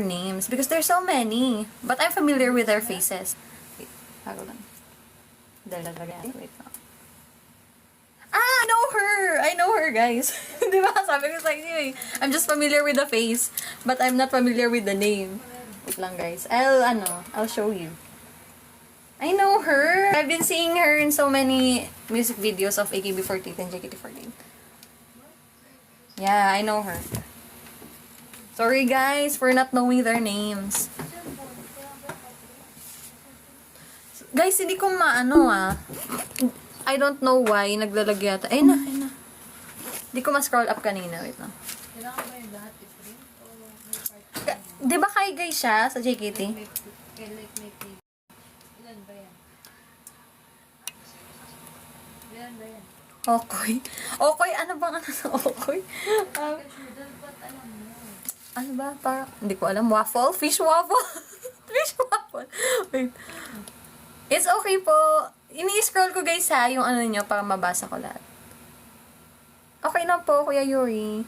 names because there's so many. But I'm familiar with their faces. Wait, bago lang. Wait lang. I know her! I know her, guys. Di ba? Sabi ko sa inyo eh. I'm just familiar with the face, but I'm not familiar with the name. Wait lang, guys. I'll show you. I know her. I've been seeing her in so many music videos of AKB48 and JKT48. Yeah, I know her. Sorry guys for not knowing their names. Guys, hindi ko maano I don't know why naglalagay yata. Ayun na. Hindi ko ma-scroll up kanina. Wait lang. Kailangan ba yung lahat i-print? O may part? Di ba kay guys siya sa JKT? May page. Ilan ba yan? Ilan ba yan? Okoy. Okoy, ano bang ano sa Okoy? Dapat alam mo. Ano ba? Parang, hindi ko alam. Waffle? Fish waffle? Fish waffle. Wait. It's okay po. Ini-scroll ko guys ha, yung ano nyo, para mabasa ko lahat. Okay lang po, Kuya Yuri.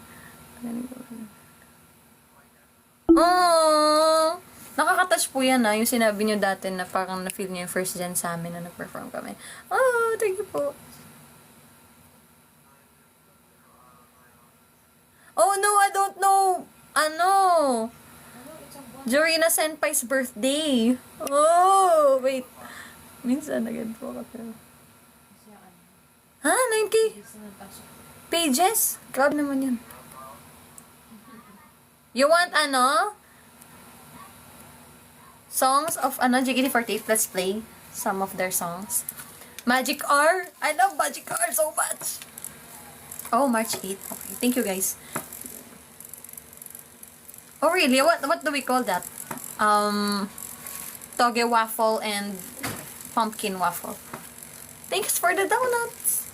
Oh, nakaka-touch po yan yung sinabi nyo dati na parang na-feel nyo yung first gen sa amin na nag-perform kami. Oh, thank you po. Oh no, I don't know. Jorina Senpai's birthday. Oh, wait. Minsan agad po ka pero. Ha? 9K? Pages? Grabe naman yan. You want songs of JKT48? Let's play some of their songs. Magic R. I love Magic R so much. Oh, March 8. Okay. Thank you, guys. Oh, really? What do we call that? Toge waffle and pumpkin waffle. Thanks for the donuts.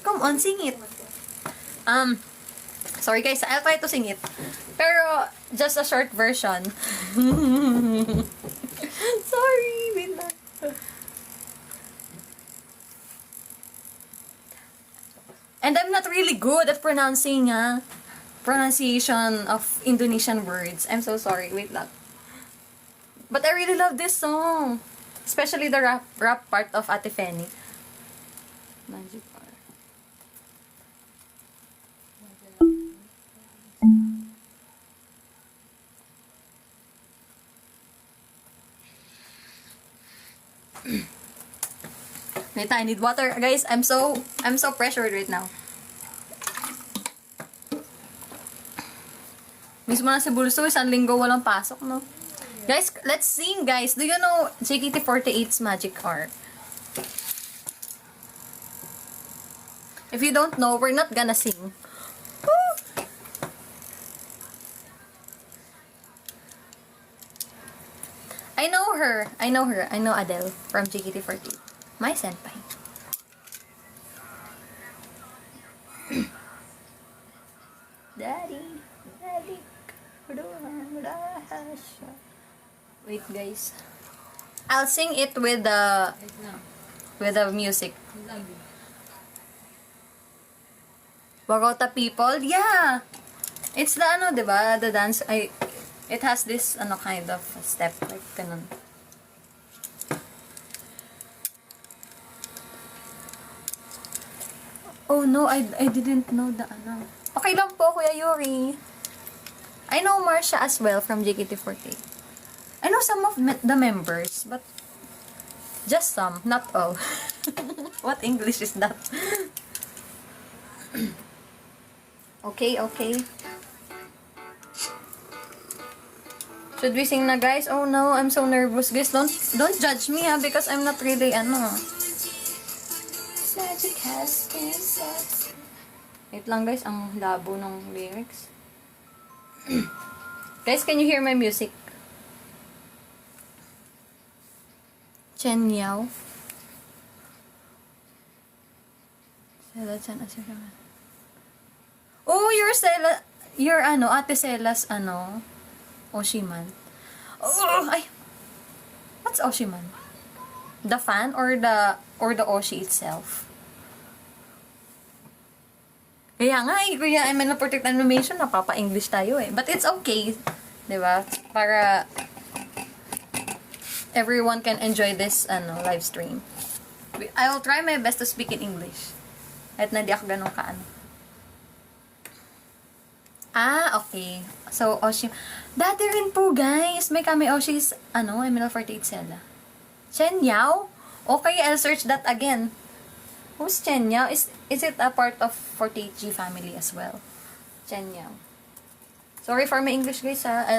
Come on, sing it. Sorry guys, I'll try to sing it. Pero, just a short version. Sorry, wait lang. And I'm not really good at pronunciation of Indonesian words. I'm so sorry. Wait lang. But I really love this song. Especially the rap part of Ate Feni. Magic R. Wait, I need water. Guys, I'm so pressured right now. Mismo na si Bulso, isang linggo walang pasok, no? Guys, let's sing, guys. Do you know JKT48's Magic R? If you don't know, we're not gonna sing. Woo! I know her. I know Adele from JKT48. My senpai. Daddy. Wait, guys. I'll sing it with the music. Bogota people, yeah. It's the diba? The dance. It has this kind of step like ganun. Oh no, I didn't know the Okay lang po, Kuya Yuri. I know Marcia as well from JKT48. I know some of the members, but just some, not all. What English is that? Okay. Should we sing na, guys? Oh no, I'm so nervous, guys. Don't judge me because I'm not really Magic has been set. Wait lang, guys, ang labo ng lyrics. Guys, can you hear my music? Chen Yao. Oh, you're Ate Celas Oshiman. Oh, ay. What's Oshiman? The fan or the Oshi itself? Kaya nga Kuya, I'm in a protect animation, napapa-English tayo But it's okay. Diba? Para everyone can enjoy this live stream. I'll try my best to speak in English. Kahit na di ako ganun ka okay. So, Oshi. Dati rin po, guys. May kami Oshi's, ML48 Sela. Chen Yao? Okay, I'll search that again. Who's Chen Yao? Is it a part of 48G family as well? Chen Yao. Sorry for my English, guys, ha.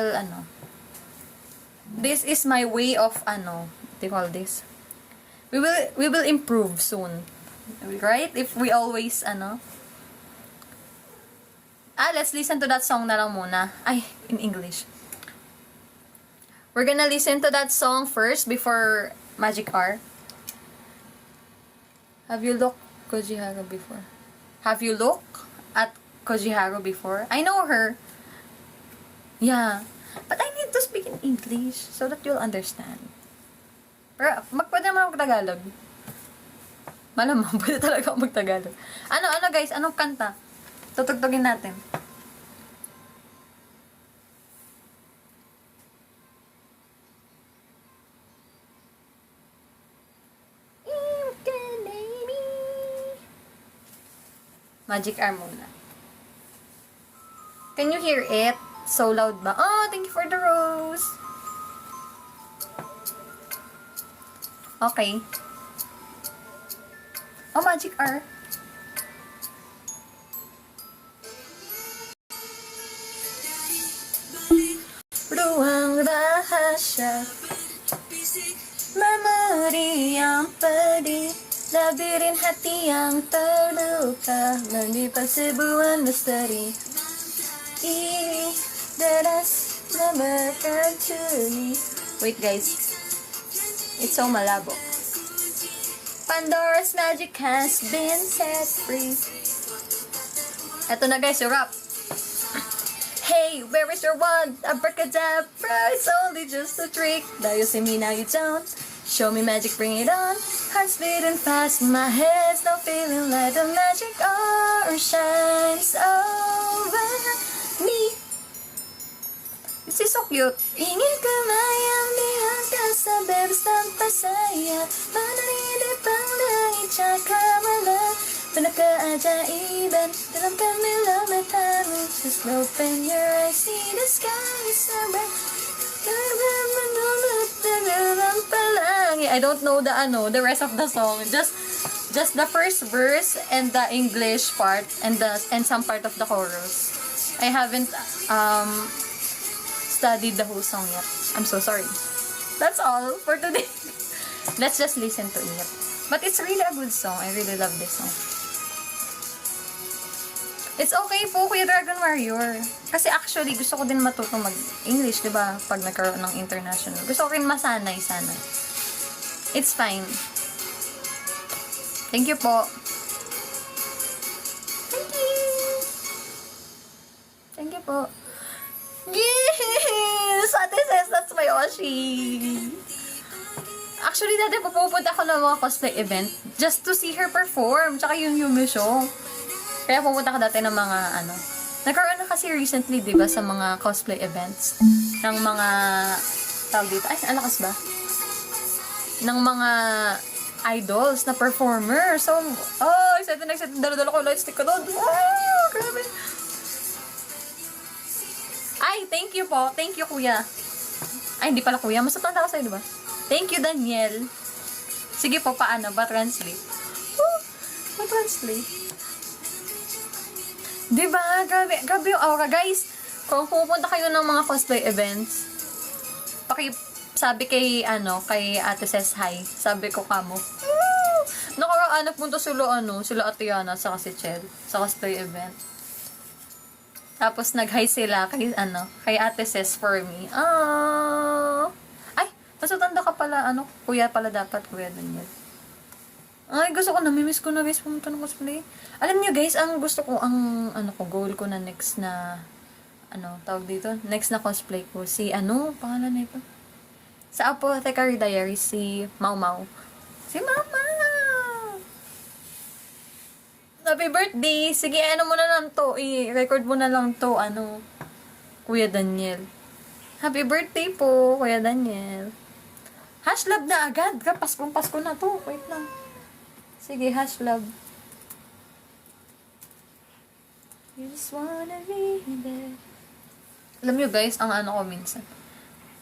This is my way of, what do you call this? We will improve soon. Right? If we always, let's listen to that song na lang muna. Ay, in English. We're gonna listen to that song first before Magic R. Have you looked Kojiharu before? Have you looked at Kojiharu before? I know her. Yeah. But I need to speak in English so that you'll understand. Pero, pwede naman ako Tagalog. Malamang, pwede talaga ako mag-Tagalog. Guys? Anong kanta? Tutugtugin natin. Magic arm muna. Can you hear it? So loud ba? Oh, thank you for the rose. Okay. Oh, Magic R. Ruang rahasya, memori yang pedih, labirin hati yang terluka, menimpa sebuah misteri. Iri deras memercantuni. Wait, guys. It's so malabo. Pandora's magic has been set free. Eto na, guys, yung rap. Hey, where is your wand? Abracadabra, it's only just a trick. Now you see me, now you don't. Show me magic, bring it on. Heart's beating fast, my head's now feeling like the magic aura shines over me. This is so cute. Ingin kumayang di angkasa, bebas tanpa saya. Manaridi pang langit, tsaka wala pinaka-ajaiban dalam kamilang matamu. Just open your eyes, see the sky is so bright. I don't know the rest of the song. Just the first verse and the English part and some part of the chorus. I haven't studied the whole song yet. I'm so sorry. That's all for today. Let's just listen to it. But it's really a good song. I really love this song. It's okay po, Kuya Dragon Warrior. Kasi actually, gusto ko din matutong mag-English, di ba? Pag nagkaroon ng international. Gusto ko rin masanay sana. It's fine. Thank you po. Thank you. Thank you po. Yes! Ate says, that's my Oshi. Actually, dati pupunta ako ng mga cosplay event just to see her perform. Tsaka yung Yumi show. Kaya pupunta ka dati ng mga nagkaroon na kasi recently, di ba, sa mga cosplay events ng mga tawag dito. Ay, alakas ba? Ng mga idols na performer. So, excited na excited. Dala-dala ko lightstick ko doon. Wow, grabe. Ay, thank you po. Thank you, kuya. Ay, hindi pala kuya. Mas natanda ko sa'yo, di ba? Thank you, Daniel. Sige po, paano ba translate? Translate. Diba? Grabe yung aura. Guys, kung pupunta kayo ng mga cosplay events, sabi kay Ate Ses hi. Sabi ko kamo. Nakaraan, nagpunta sila Ate Yana sa si Chel, sa cosplay event. Tapos nag-hi sila kay Ate Ses for me. Ay, mas matanda ka pala, kuya pala dapat, Kuya Daniel. Ay, gusto ko, namimiss ko na guys pumunta ng cosplay. Alam niyo guys, ang gusto ko, goal ko na next na, tawag dito, next na cosplay ko, si, pangalan na ito? Sa Apothecary Diaries, si Mau Mau. Si Mama! Happy birthday! Sige, mo na lang to, i-record mo na lang to, Kuya Daniel. Happy birthday po, Kuya Daniel. Hash love na agad. Paskong-pasko na to. Wait lang. Sige, hash love. You just wanna be there. Alam nyo guys, ang ano ko minsan.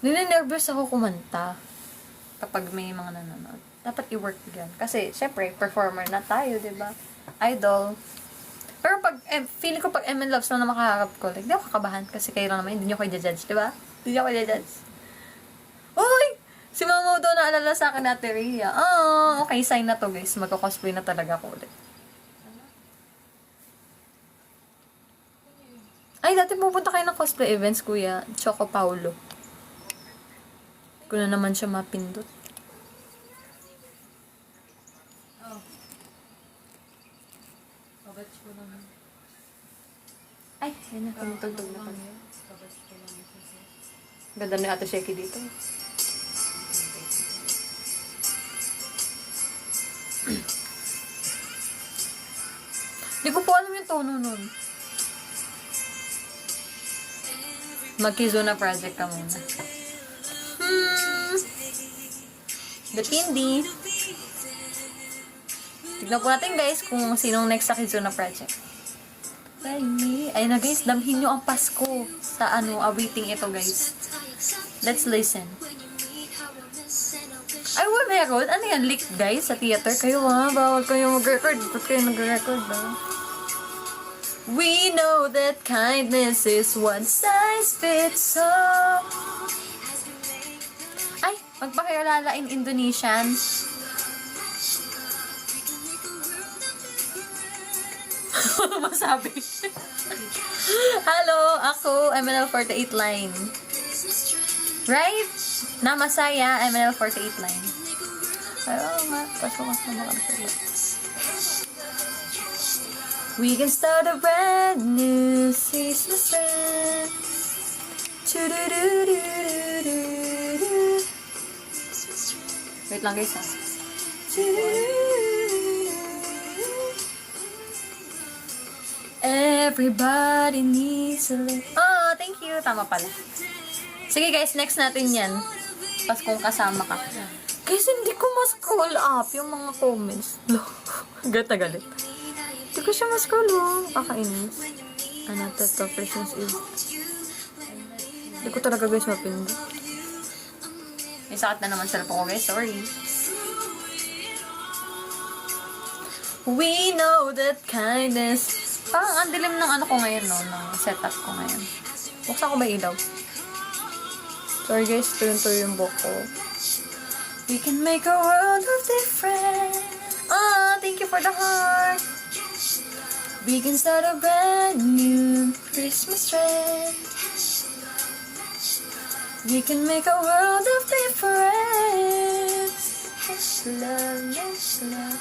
Ninenervous ako kumanta. Kapag may mga nanonood. Dapat i-work yan. Kasi, syempre, performer na tayo, diba? Idol. Pero pag, feeling ko pag MN Loves lang na makaharap ko, like, di ako kakabahan. Kasi kayo lang naman, hindi nyo ko i-judge, diba? Hindi nyo ko i-judge. Uy! Si Mama daw naalala sa akin na Teria. Oh, okay, sign na to guys. Magko-cosplay na talaga ako ulit. Ay, dati pupunta kayo ng cosplay events, Kuya. Choco Paulo. Kung na naman siya mapindot. Oh. Kabatch ko naman. Ay, yan na. Tumutugtog na kami. Kabatch ko lang ito. Ganda ni Ate Sheki dito. Di ko po alam yung tono nun. Mag-Kizuna project ka muna. Depindi. Tignan po natin guys kung sinong next sa Kizuna project. Ay na guys, damhin nyo ang Pasko sa awaiting ito guys. Let's listen. Ay, meron? Ano yan? Leak guys sa theater? Kayo bawal kayo mag-record. Ba't kayo nag-record ba? We know that kindness is one size fits all. Ay, magpakilala in Indonesian. Masabi. Hello, ako, MNL48 line. Right? Namasaya, MNL48 line. Ay, nga. Pasok ako makapagpalit. We can start a brand new Christmas trend. Wait lang guys ha. Everybody needs a lift. Oh, thank you. Tama pala. Sige guys, next natin yan. Paskong kasama ka. Guys, hindi ko ma-scroll up yung mga comments. Galit. Hindi ko siya ma-scroll Kakainis. Another top versions is... Hindi ko talaga guys mapindi. May sakit na naman sa lapo ko guys. Sorry. We know that kindness... Parang ang dilim ng ano ko ngayon, no? Ng setup ko ngayon. Buksan ko ba ilaw? Sorry guys, tuyo yung buhok ko. We can make a world of difference. Thank you for the heart. We can start a brand new Christmas trend. We can make a world of difference. Let's love.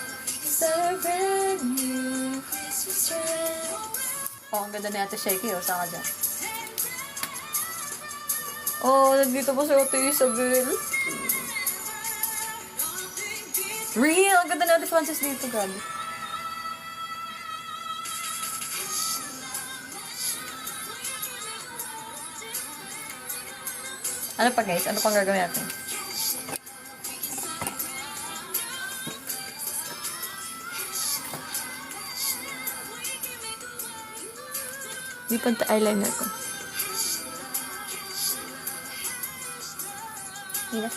Start a brand new Christmas trend. Oh, ang ganda ni Ate Sheki, saan ka dyan? Oh, nandito po si Ate Isabel. Real! Ang ganda ni Ate Francis dito, gabi. Ano pa guys? Ano pang gagawin natin? Di panta eyeliner ko. Hina.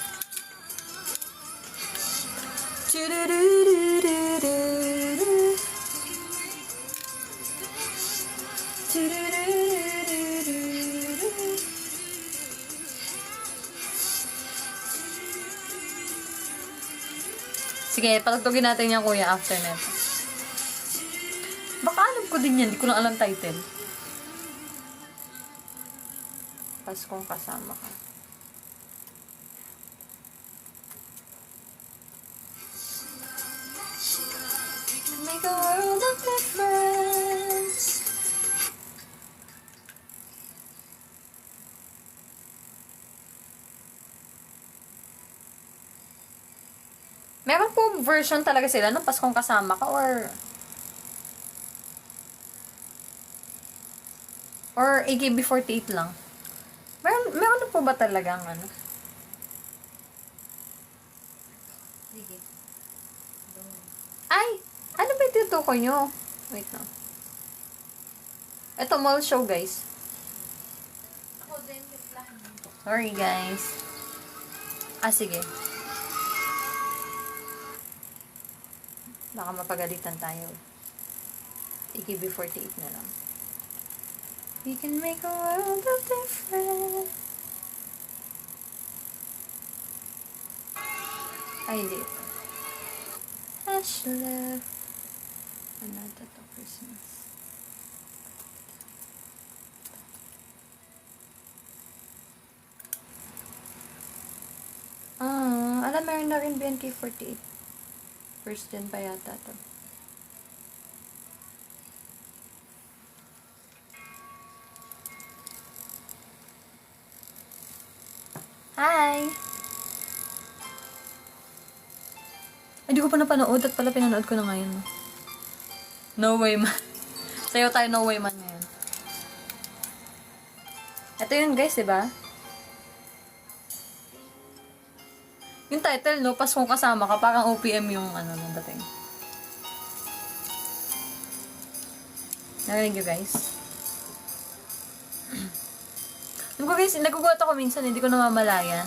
Sige, patugtugin natin yan kuya after neto. Baka alam ko din yan, di ko lang alam title. Paskong kasama ka. Make a world of difference. Meron po version talaga sila ng Paskong kasama ka or AKB48 lang. Meron na po ba talagang ano? Sige. Go. Ay! Ano ba itutuko nyo? Wait na. Ito, mall show, guys. Ako din, tiplahan mo. Sorry, guys. Ah, sige. Baka mapagalitan tayo. AKB48 na lang. We can make a world of difference. Ay, hindi ito. Hush love. Another to Christmas. Alam, meron na rin BNK48. First gen pa yata to. Hi! Hindi ko pa napanood at pala pinanood ko na ngayon. No way man. Sayo tayo no way man ngayon. Ito yun guys, diba? Yung title, no? Paskong kasama ka. Parang OPM yung ano nung dating. Narinig nyo guys? Alam ko guys, nagugulat ako minsan, hindi ko namamalayan.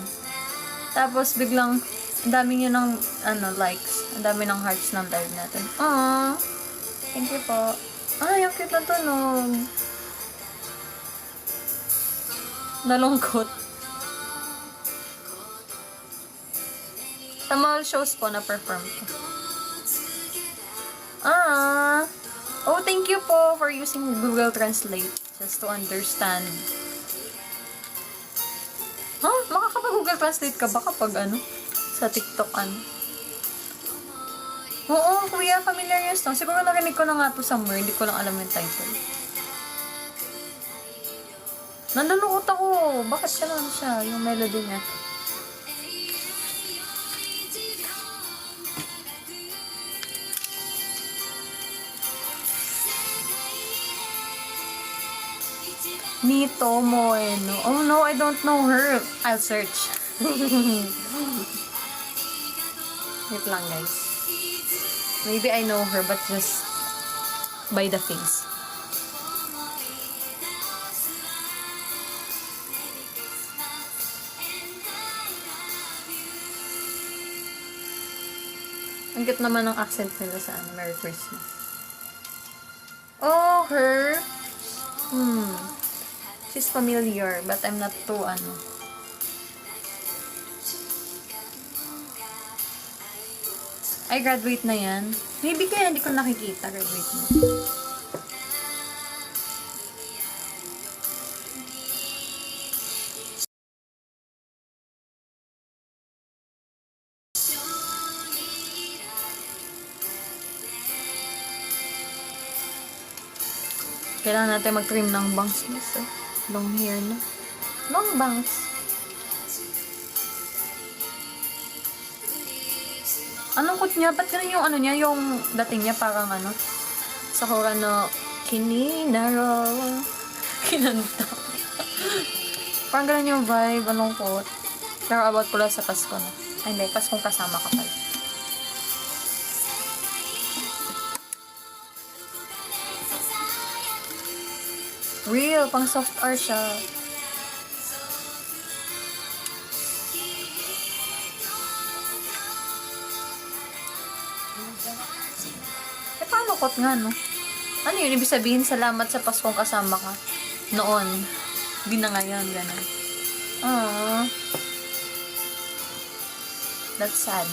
Tapos biglang, ang dami nyo ng likes. Ang dami ng hearts ng live natin. Aww! Thank you po. Ay, ang cute na tunog. Nalungkot. Sa mall shows po na perform ko. Oh, thank you po for using Google Translate just to understand. Huh? Makakapag-Google Translate ka ba kapag sa TikTok Oo, kuya, familiar yung song. Siguro narinig ko na nga to somewhere, hindi ko lang alam yung title. Nandunukot ako. Bakit ganun siya? Yung melody niya. Nito Moeno. Oh no, I don't know her. I'll search. Wait lang guys. Maybe I know her but just by the face. Ang cute naman ng accent nila sa Merry Christmas. Oh, her. She's familiar, but I'm not too Ay, graduate na yan. Maybe kaya hindi ko nakikita. Graduate na. Kailangan natin mag-trim ng bangs guys. Long hair na. Long bangs. Anong kot niya? Ba't ganun yung niya? Yung dating niya parang sa hora na kininaro. Kinanta. Parang ganun yung vibe. Anong kot? Pero about pula sa Pasko na. Ay hindi, Paskong kasama ka pala. Real, pang soft R siya. Paano kot nga, no? Ano yun? Ibig sabihin, salamat sa Paskong kasama ka. Noon. Di na ngayon, gano'n. Aww. That's sad.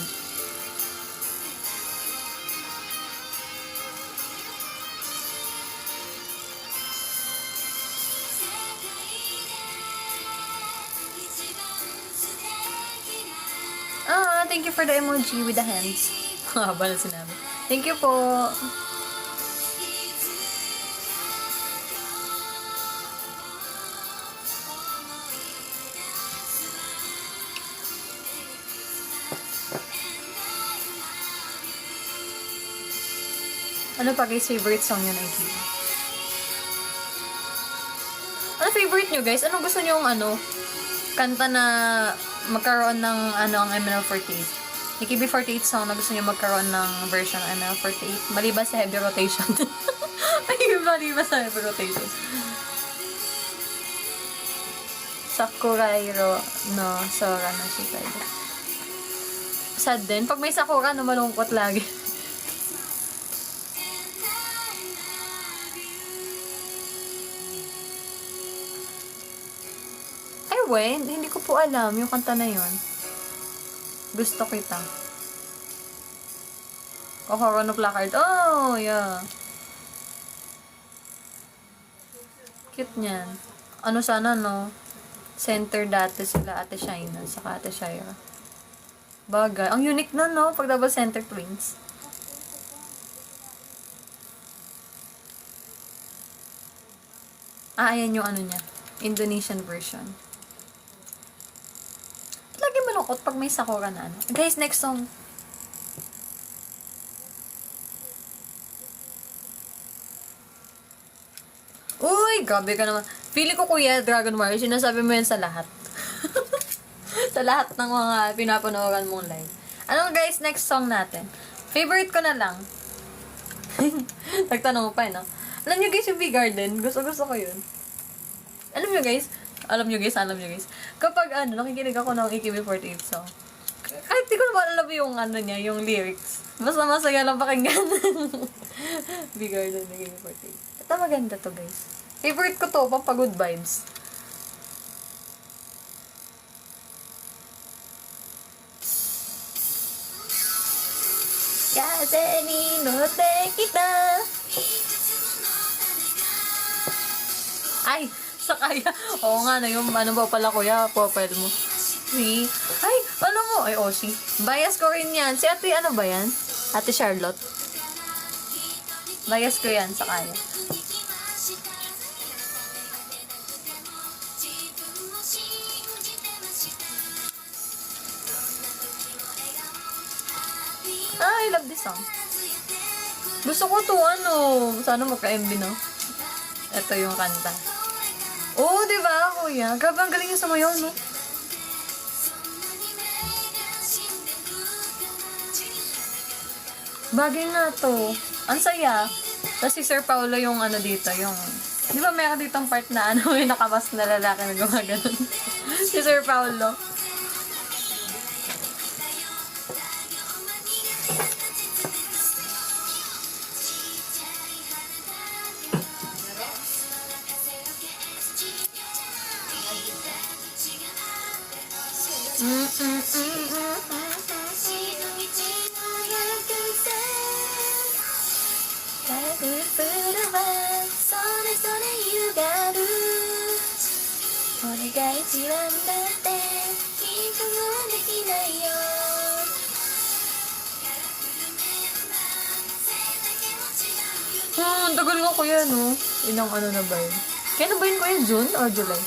Thank you for the emoji with the hands. Haba na sinabi. Thank you po. Ano pa guys, favorite song yun, IQ? Ano favorite nyo guys? Anong gusto nyo kanta na magkaroon ng ang MNL48. Yung KB48 song na gusto niya magkaroon ng version ng MNL48. Maliban sa heavy rotation. Ay, maliban sa heavy rotation. Sakurairo no Sora no Shikai. Sad din. Pag may Sakura, no, malungkot lagi. Ay, wait. Hindi ko po alam yung kanta na yun. Gusto kita. Kokoro no placard. Oh, yeah. Cute niyan. Ano sana, no? Center dati sila, Ate Shaina, saka Ate Shaira. Bagay. Ang unique na, no? Pag double center twins. Ayan yung ano niya. Indonesian version. Lagi malungkot pag may Sakura na ano. Guys, next song. Uy, grabe ka naman. Feeling ko, Kuya Dragon Warrior, sinasabi mo yan sa lahat. Sa lahat ng mga pinapanooran mong live. Ano guys, next song natin? Favorite ko na lang. Nagtanong pa no? Alam nyo guys yung V-Garden? Gusto ko yun. Alam nyo guys? Kapag nakikinig ako ng AKB48 song, kahit di ko naman alam yung niya, yung lyrics. Basta masaya lang pakinggan. V-Garden, AKB48. Ito maganda to guys. Favorite ko to, pampagod vibes. Kaze ni note kita. Ay, sakaya. Oo nga na yung ano ba pala kuya, profile mo. Si, ay, ano mo? Ay, Oshi. Bias ko rin yan. Si ate, ano ba yan? Ate Charlotte. Bias ko yan, sakaya. I love this song. Gusto ko to, sana magka-MB, no? Ito yung kanta. Oh, diba, kuya? Grabe, ang galing yung sumayaw, no? Bagay nga to. Ang saya. Tapos si Sir Paulo yung dito, yung... Di ba meron ditong part na may nakamas na lalaki na gumaganon? Si Sir Paulo. Ang tagal nga kuya, no? Ilang na ba yun? Kailan ba yun kuya? June or July?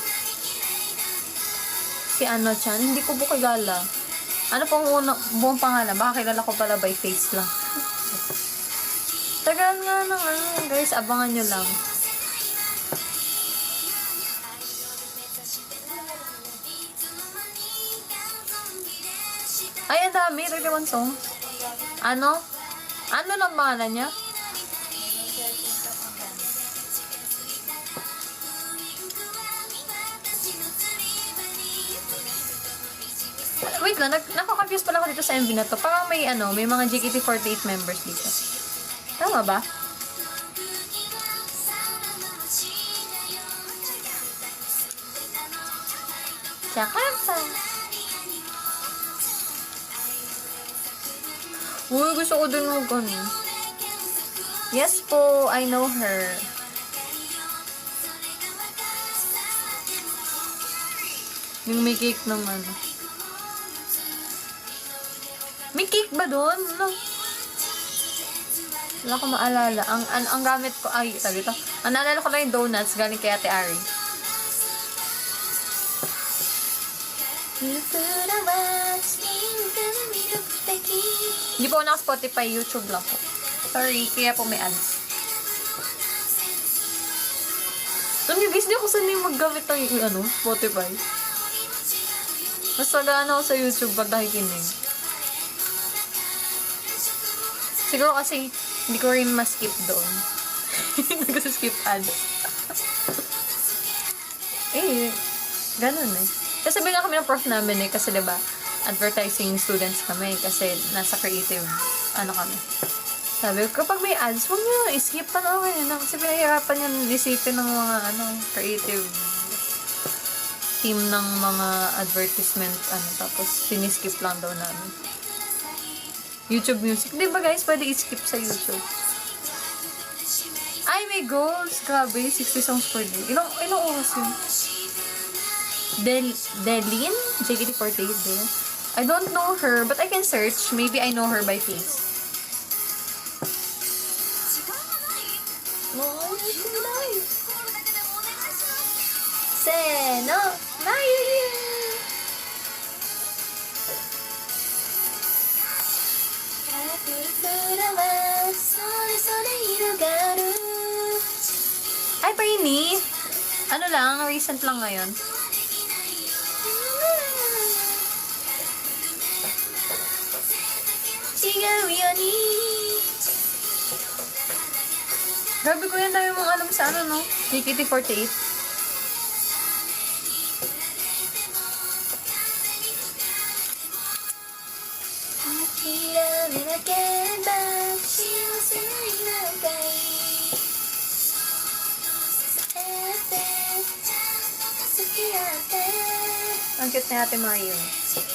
Si Chan? Hindi ko po kilala. Ano pong buong pangalan? Baka kilala ko pala by face lang. Tagal nga ng guys. Abangan nyo lang. Ay, ang dami. 31 song. Ano lang pangalan niya? Wait lang, nako-confuse pala ako dito sa MV na to. Parang may mga JKT48 members dito. Tama ba? Jakarta. Uy, gusto ko din Yes po, I know her. Yung may cake ng May cake ba doon? No. Wala ko maalala. Ang gamit ko, sabi ito. Ang naalala ko lang yung donuts galing kay Ate Ari. Hindi po ako naka-Spotify, YouTube lang po. Sorry, kaya po may ads. Alam niyo guys, hindi ako sanay maggamit ng Spotify. Mas magaan ako sa YouTube pag nakikinig. Siguro kasi hindi ko rin ma-skip doon. Hindi ko skip ads. Ganun eh. Kasi sabi nga kami ng prof namin eh, kasi diba, advertising students kami, kasi nasa creative, kami. Sabi ko, kapag may ads, huwag nyo, skip pa na okay na. Kasi pinahirapan yan isipin ng mga, creative team ng mga advertisement, tapos siniskip lang daw namin. YouTube Music. Di ba guys, pwede i-skip sa YouTube? Ay, may goals! Grabe, 60 songs per day. Ilang oras yun? Delin? JKT48 din. I don't know her, but I can search. Maybe I know her by face. Seno! Mayu! Ay, Paini! Ano lang, recent lang ngayon. Grabe ko yan, dami mong alam sa no? JKT48. Ang cute na Ate Mayu.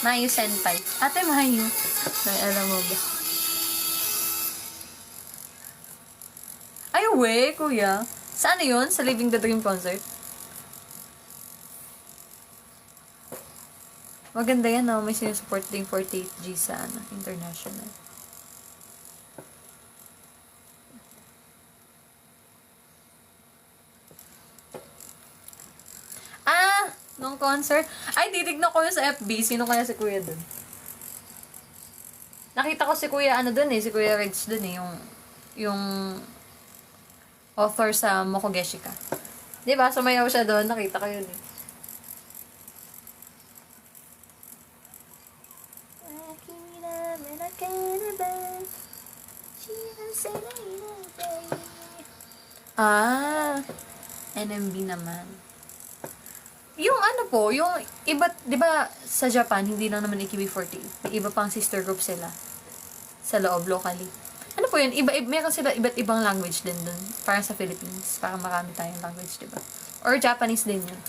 Mayu Senpai. Ate Mayu. Alam mo ba? Ay, we, kuya. Saan yun? Sa Living the Dream concert? Maganda yan, no? May sinusupport din 48G sa, international. Nung concert. Ay, titignan ko yun sa FB. Sino kaya si kuya dun? Nakita ko si kuya, dun eh. Si kuya Reg dun eh. Yung author sa Mokogeshika. Diba? Sumayaw siya doon. Nakita ko yun eh. NMB naman. Yung yung iba, di ba sa Japan, hindi lang naman AKB48. May iba pang sister group sila sa loob, locally. Ano po yun? Meron sila iba't ibang language din dun. Parang sa Philippines. Parang marami tayong language, di ba? Or Japanese din yun.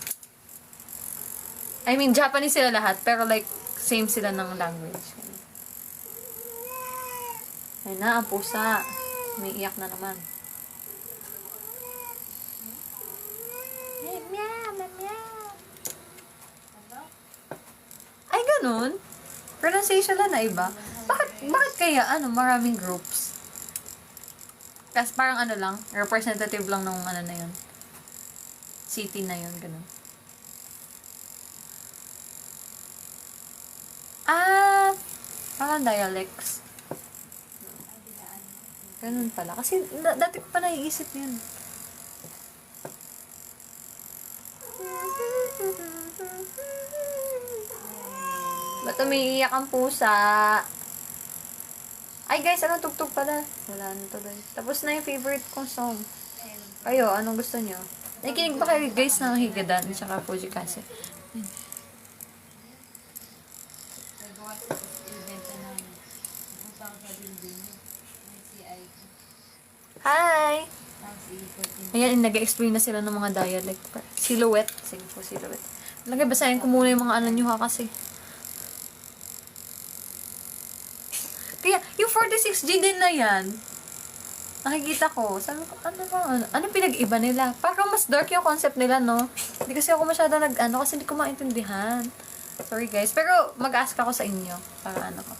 I mean, Japanese sila lahat, pero like, same sila ng language. Ay na, ang pusa. May iyak na naman. Ay, ganun? Pronunciation lang na iba? Bakit kaya, maraming groups? Kasi parang lang, representative lang ng na yun. City na yun, ganun. Parang dialects. Ganun pala. Kasi dati ko pa naiisip yun. Ba't umiiyak ang pusa? Ay guys, anong tugtog pala? Wala na to guys. Tapos na yung favorite kong song. Ayo, anong gusto nyo? Nakikinig ba kayo guys ng Higadan at saka Fujikase? Hi! Ayan, nag-explain na sila ng mga dialect. Silhouette. Sige po, silhouette. Lagay, basahin ko muna yung mga nyo kasi. Kaya, yung 46G din na yan, nakikita ko, sabi ko, ano pinag-iba nila? Parang mas dark yung concept nila, no? Hindi kasi ako masyado kasi hindi ko maintindihan. Sorry, guys. Pero, mag-ask ako sa inyo. Para ko.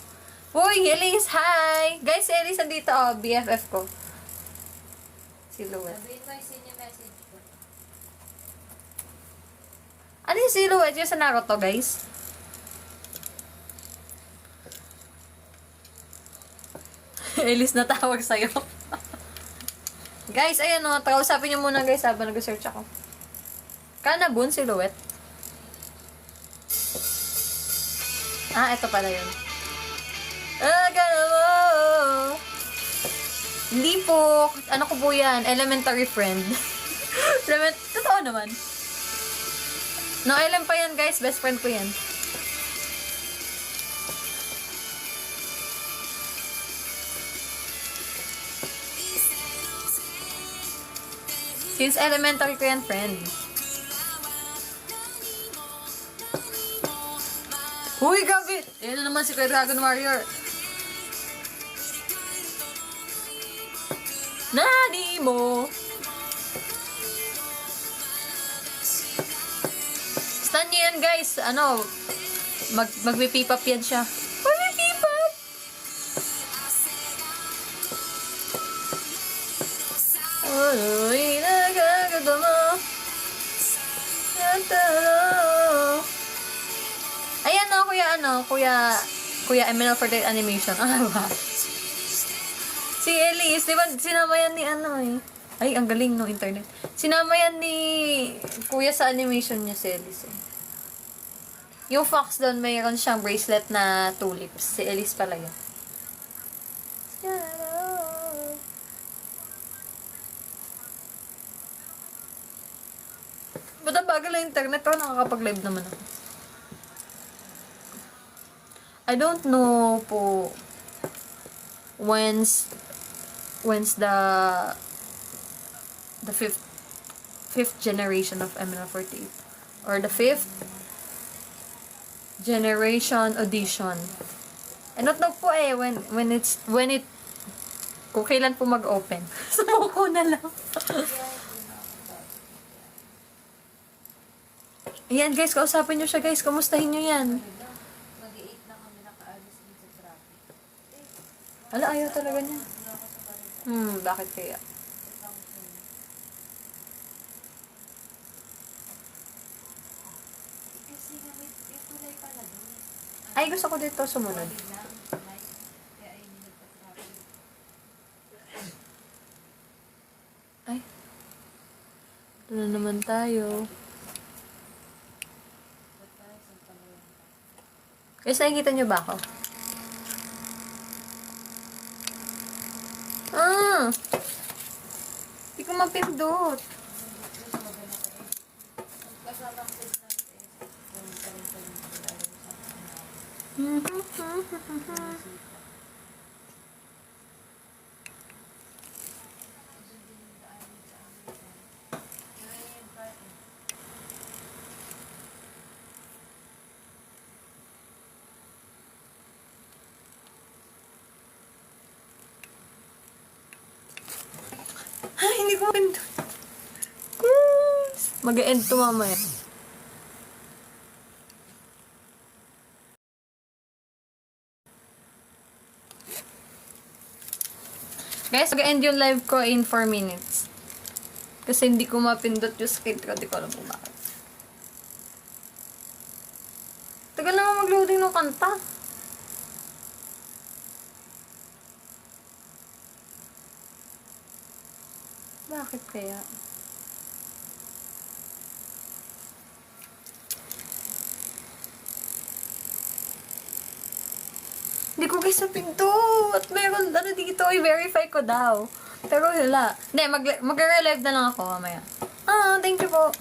Uy, Elise, hi! Guys, si Elise andito, BFF ko. Silhouette. Sabihin mo yung senior message ko. Ano yung silhouette yung sa Naruto, guys? Elise na tawag sa'yo. Guys, ayan o. Kausapin niyo muna guys habang nag-search ako. Kanabun, silhouette. Ah, ito pala yun. Agad mo! Hindi po. Ano ko po yan? Elementary friend. Totoo naman. No, LM pa yan, guys. Best friend ko yan. Since elementary ko yan, friend. Uy, gabi! Yan na naman si Kuya Dragon Warrior. Nani mo! Stan nyo yan, guys. Ano, magpipipap yan siya. Magpipipap! Uy, nagagado mo. Ayan o, Kuya ML for the animation. Ano ba? Si Elise, di ba sinama yan ni ano eh. Ay, ang galing no, internet. Sinama yan ni Kuya sa animation niya si Elise eh. Yung Fox doon, mayroon siyang bracelet na tulips. Si Elise pala yun. Ba't ang bagal na internet? Pero nakakapag-live naman ako. I don't know po when's the fifth generation of ML48 or the fifth generation audition. I don't know po eh when it kung kailan po mag-open. So ko na lang. Ayan guys, kausapin nyo siya guys. Kamustahin nyo yan. Mag-8 na kami nakaalis din sa traffic. Ala, ayaw talaga niya. Bakit kaya? Kasi nga may kulay pala doon. Ay, gusto ko dito sumunod. Kaya ay hindi nagpa-traffic. Ay. Ito na naman tayo. Guys, nakikita niyo ba ako? Hindi ko mapindot. Ay, hindi ko mapindot. Mag-e-end to mamaya. Guys, mag-end yung live ko in 4 minutes. Kasi hindi ko mapindot yung screen ko. Di ko alam kung bakit. Tagal naman mag-loading ng kanta. Bakit kaya? Hindi ko guys napindot. Meron ano dito. I-verify ko daw. Pero wala. Hindi, mag-relive na lang ako mamaya. Thank you po.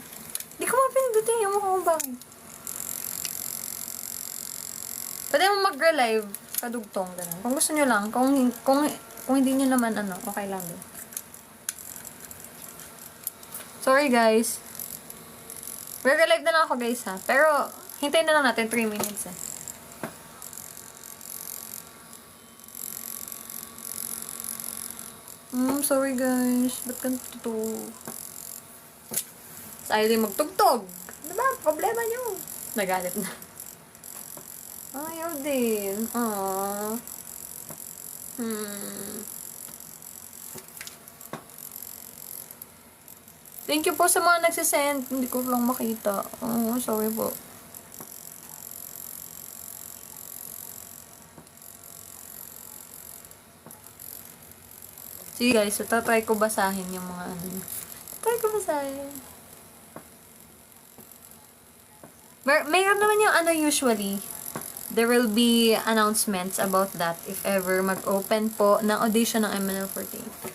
Hindi ko mapindot eh. Yung kung bakit. Pwede mo mag-relive. Kadugtong. Ganun. Kung gusto nyo lang. Kung hindi nyo naman okay lang din. Sorry guys. Re-relive na lang ako guys ha. Pero, hintayin na lang natin 3 minutes eh. Sorry guys. Ba't ganito to? Ayaw din magtugtog. Diba? Problema nyo. Nagalit na. Ayaw din. Thank you po sa mga nagsisend. Hindi ko lang makita. Sorry po. Sige guys, so tatry ko basahin yung mga Try ko basahin. Mayroon naman yung usually. there will be announcements about that if ever mag-open po ng audition ng MNL48.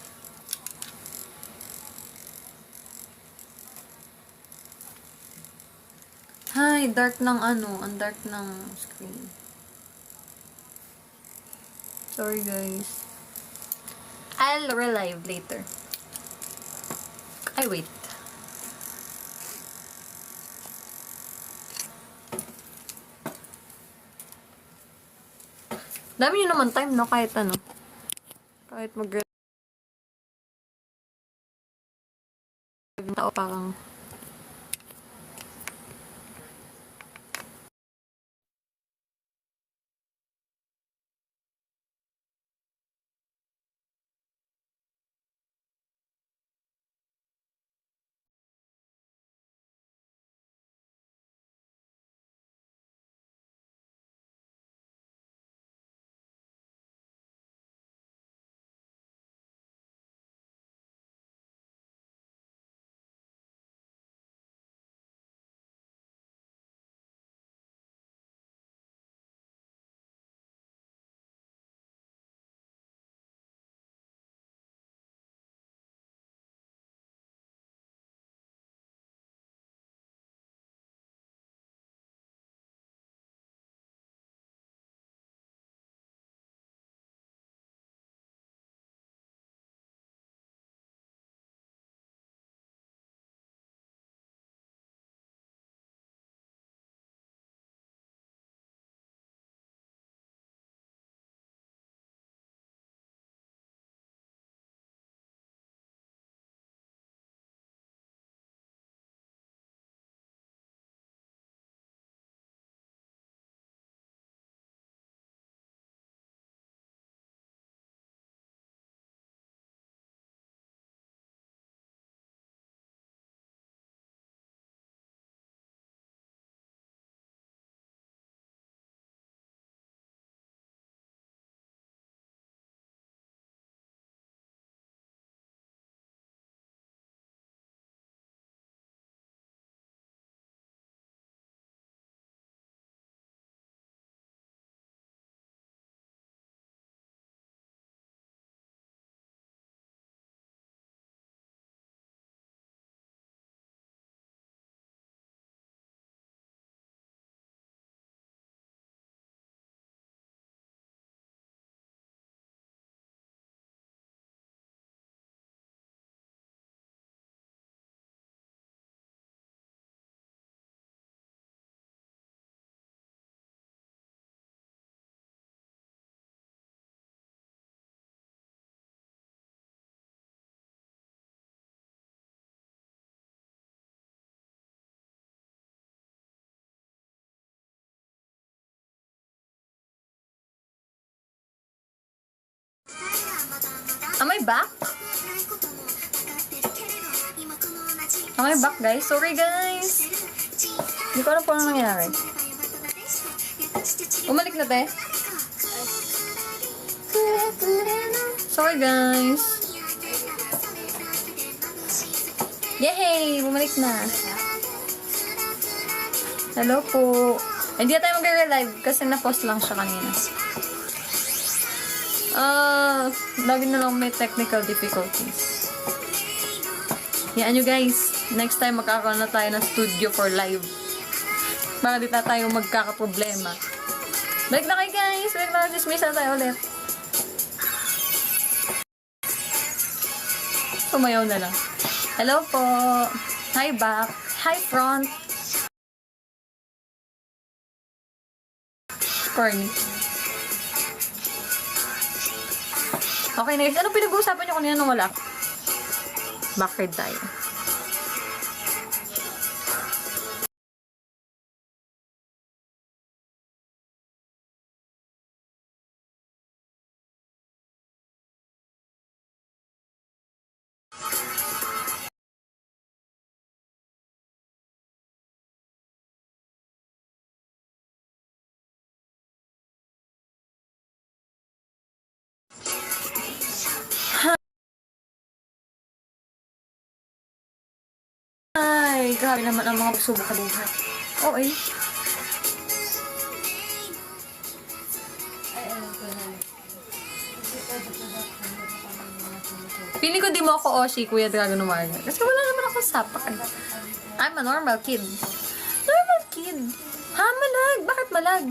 Hi, dark ng ano, ang dark ng screen. Sorry guys. I'll relive later. Ay, wait. Dami nyo naman time, no? Kahit ano. Kahit mag- tao parang am I back? Am I back, guys? Sorry, guys. Hindi ko alam kung ano nangyari. Umalik na, te. Sorry, guys. Yay! Bumalik na. Hello po. Hindi na tayo mag-relive kasi na-post lang siya kanina. Lagi na lang may technical difficulties. Yan nyo guys. Next time magkakaroon na tayo ng studio for live. Para di na tayo magkakaproblema. Balik na kayo guys. Balik na kayo. Dismiss na tayo ulit. Tumayaw na lang. Hello po. Hi back. Hi front. Corny. Okay, next. Anong pinag-uusapan nyo kanina nung wala? Backward tayo. Ay, grabe naman ang mga pagsubok sa buhay. Oo eh. Feeling ko di mo ako Oshi, Kuya Dragon Warrior. Kasi wala naman ako sapak. I'm a normal kid. Normal kid. Ha, malag? Bakit malag?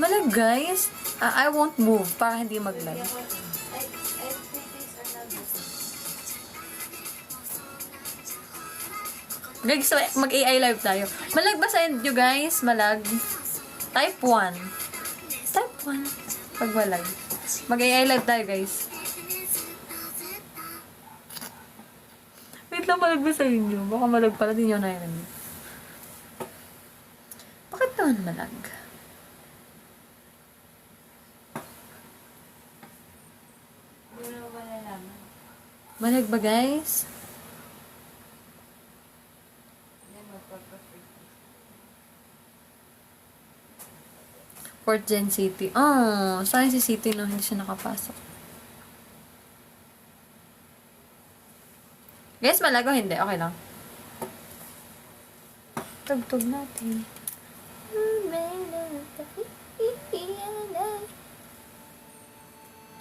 Malag, guys. I won't move para hindi mag-lag. Guys, mag-AI live tayo. Malag ba sa inyo, guys? Malag. Type 1. Type 1. Pag malag. Mag-AI live tayo, guys. Wait lang, malag ba sa inyo? Baka malag pala, di nyo narinig. Bakit naman malag? Malag ba, guys? Fort Gen City. Oh, saan si City no? Hindi siya nakapasok. Guys, malago hindi. Okay lang. Tugtog natin.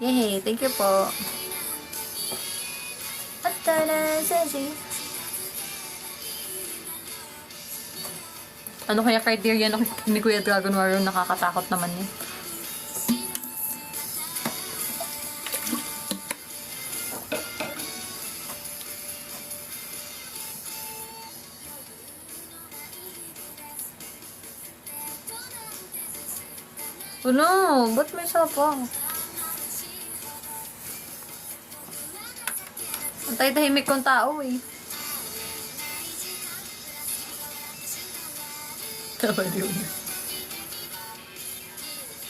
Yay! Thank you po. Ano kaya criteria ni Kuya Dragon Warrior? Nakakatakot naman yun. Oh no! Ba't may sapang? Ang tahimik kong tao eh.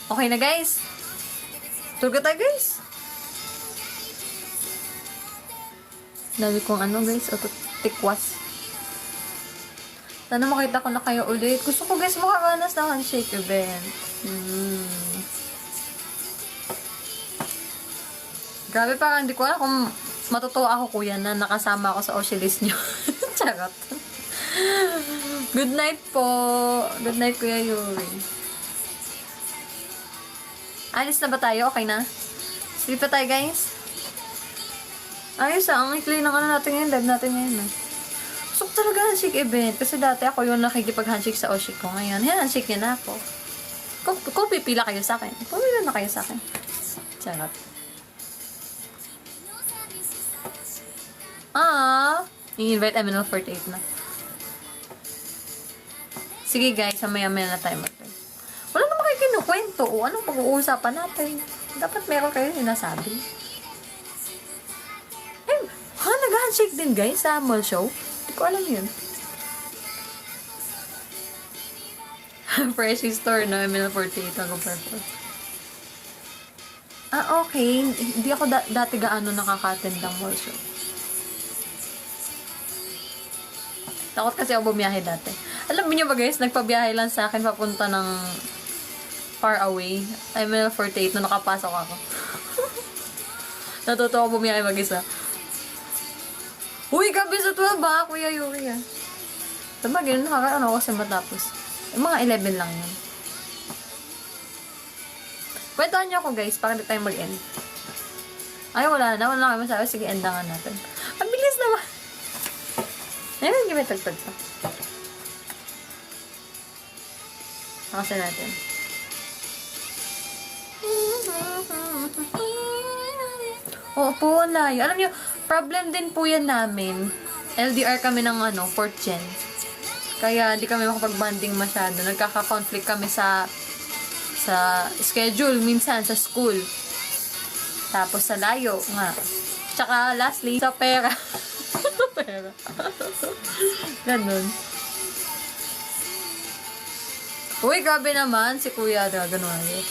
Okay na guys. Tulog tayo guys. Dami kong ano guys. Tikwas. Sana makita ko na kayo ulit. Gusto ko guys makakanas ng handshake event. Grabe, parang hindi ko alam kung matutuwa ako kuya na nakasama ako sa Oshilis nyo. Charot. Good night po. Good night, Kuya Yuri. Alis na ba tayo? Okay na? Sleep na tayo, guys. Ayos ang ikli ng ano natin ngayon. Live natin ngayon. Gusto ko talaga handshake event. Kasi dati ako yung nakikipag-handshake sa Oshi ko. Ngayon, handshake niya na ako. Kung pipila kayo sa akin, pumila na kayo sa akin. Charot. I-invite MNL48 na. Sige guys, maya-maya na tayo mag-play. Wala naman kayo kinukwento o anong pag-uusapan natin. Dapat meron kayo sinasabi. Eh, nag-handshake din guys sa mall show. Hindi ko alam yun. Freshie store no, ML48 ako purple. Okay. Hindi ako dati gaano nakaka-attend ng mall show. Takot kasi ako bumiyahe dati. Alam niyo ba guys, nagpabiyahe lang sa akin papunta ng far away. ML48 na nakapasok ako. Natuto ako bumiyahe mag-isa. Uy, gabi sa 12 ba? Kuya Yuri ah. Diba, ganun nakakaano kasi matapos. Yung mga 11 lang yun. Kwentuhan niyo ako guys, para di tayo mag-end. Ay, wala na kayo masabi. Sige, end na nga natin. Ang bilis naman. Ayun, give me tagtag pa. Nakasan natin. Oo po, layo. Alam nyo, problem din po yan namin. LDR kami ng 4th gen. Kaya di kami makapag-bonding masyado. Nagkaka-conflict kami sa schedule, minsan sa school. Tapos sa layo nga. Tsaka lastly, sa pera. Pera. Ganun. Uy, grabe naman si Kuya Dragon Warrior.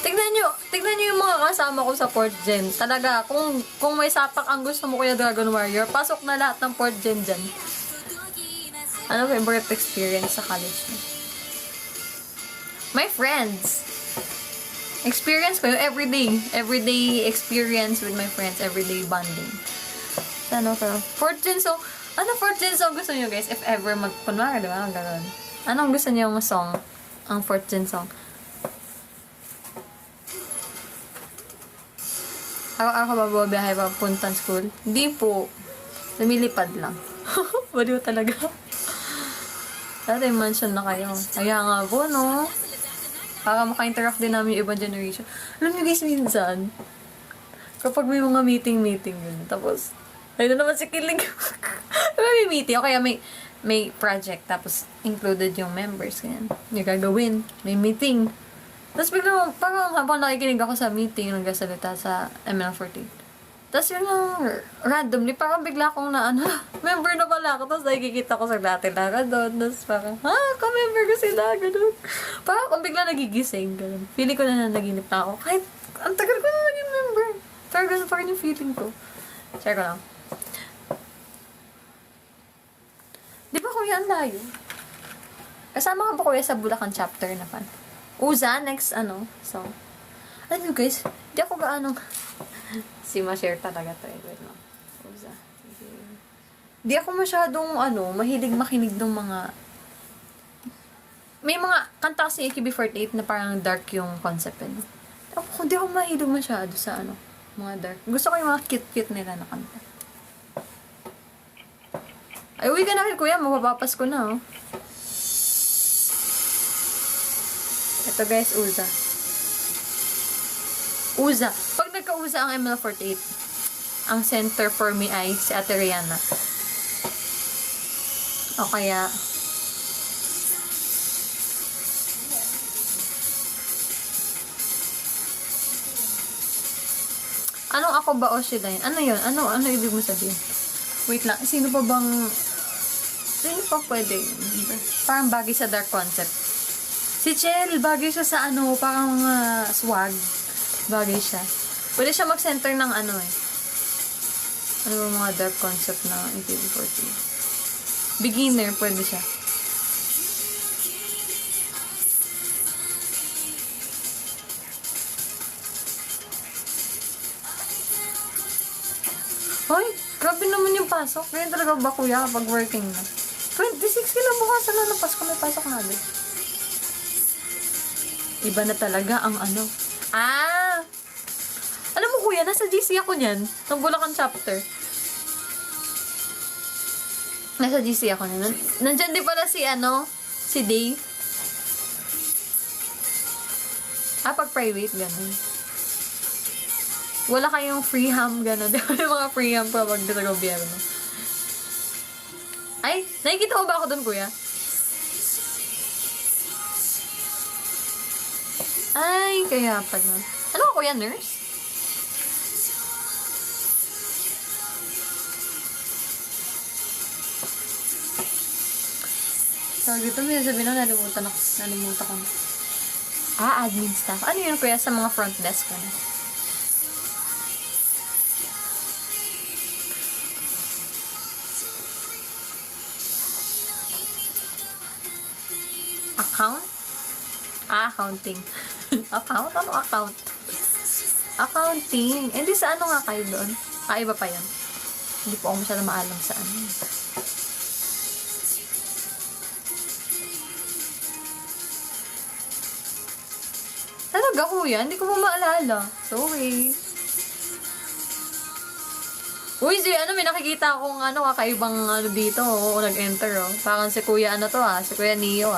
Tignan nyo yung mga kasama ko sa 4th gen. Talaga, kung may sapak ang gusto mo Kuya Dragon Warrior, pasok na lahat ng 4th gen dyan. Ano favorite experience sa college mo? My friends. Experience ko yung everyday experience with my friends, everyday bonding. Ano ka? 4th gen song. Ano 4th gen song gusto niyo guys? If ever kunwari, di ba? Gano'n. Anong gusto niyo yung song ang fourth gen song. Araw-araw ka ba bumabiyahe papuntang school? Hindi po. Lumilipad lang. Baliw talaga. Dati mansion na kayo. Kaya nga po, no? Para maka-interact din namin yung ibang generation. Alam niyo guys, minsan, kapag may mga meeting yun, tapos, ayun na naman si Kilig. may meeting, o kaya may project, tapos included yung members, ganyan. Yung gagawin, may meeting. Tapos biglang, parang habang nakikinig ako sa meeting, nagsasalita sa ML14. Tapos yun lang, randomly, parang bigla akong member na pala ako. Tapos nakikita ko sa dati Lara doon. Tapos parang, ka-member ko sila, gano'n. Parang akong bigla nagigising, gano'n. Feeling ko na naginip na ako. Kahit, ang tagal ko na naging member. Pero gano'n pa rin yung feeling ko. Share ko lang. Di ba kuya, ang layo? Kasama ka ba kuya sa Bulacan chapter na fan? Uza, next song. Alam nyo guys, di ako gaano si ma-share talaga to eh. Wait lang. Uza. Di ako masyadong mahilig makinig ng mga may mga kanta kasi AKB48 na parang dark yung concept eh. Di ako mahilig masyado sa mga dark. Gusto ko yung mga cute-cute nila na kanta. Ay, uwi ka na kuya, mapapapas ko na Ito guys, Uza. Uza. Pag nagka-Uza ang ML48, ang center for me ay si Ate Rihanna. O kaya, anong ako ba o si Dain? Ano yun? Ano ibig mo sabihin? Wait lang, sino pa pwede? Parang bagay sa dark concept. Si Chell, bagay siya sa parang swag. Bagay siya. Pwede siya mag-center ng Ano ba mga dark concept na AKB48? Beginner, pwede siya. Hoy, grabe naman yung pasok. Ganyan talaga ba kuya kapag working na? 26 kila bukas na Pasko may pasok na din. Iba na talaga ang alam mo kuya, nasa GC ako niyan. Nung Bulacan chapter. Nasa GC ako niyan. Nandyan din pala si Dave. Pag private, ganun. Wala kayong free ham, gano'n. Di ba yung mga free ham pa pag sa gobyerno? Ay, nakikita mo ba ako doon, kuya? Ay, kaya pala. Ano ka, kuya? Nurse? So, dito may sabihin na nalimutan ko. Admin staff. Ano yun, kuya, sa mga front desk? Account? Accounting. Account? Ano account? Accounting. Hindi sa nga kayo doon? Iba pa yun. Hindi po ako masyadong maalam sa Talaga kuya? Hindi ko mo maalala. Sorry. Uy, may nakikita akong kakaibang dito. Nag-enter Parang si kuya si kuya Neo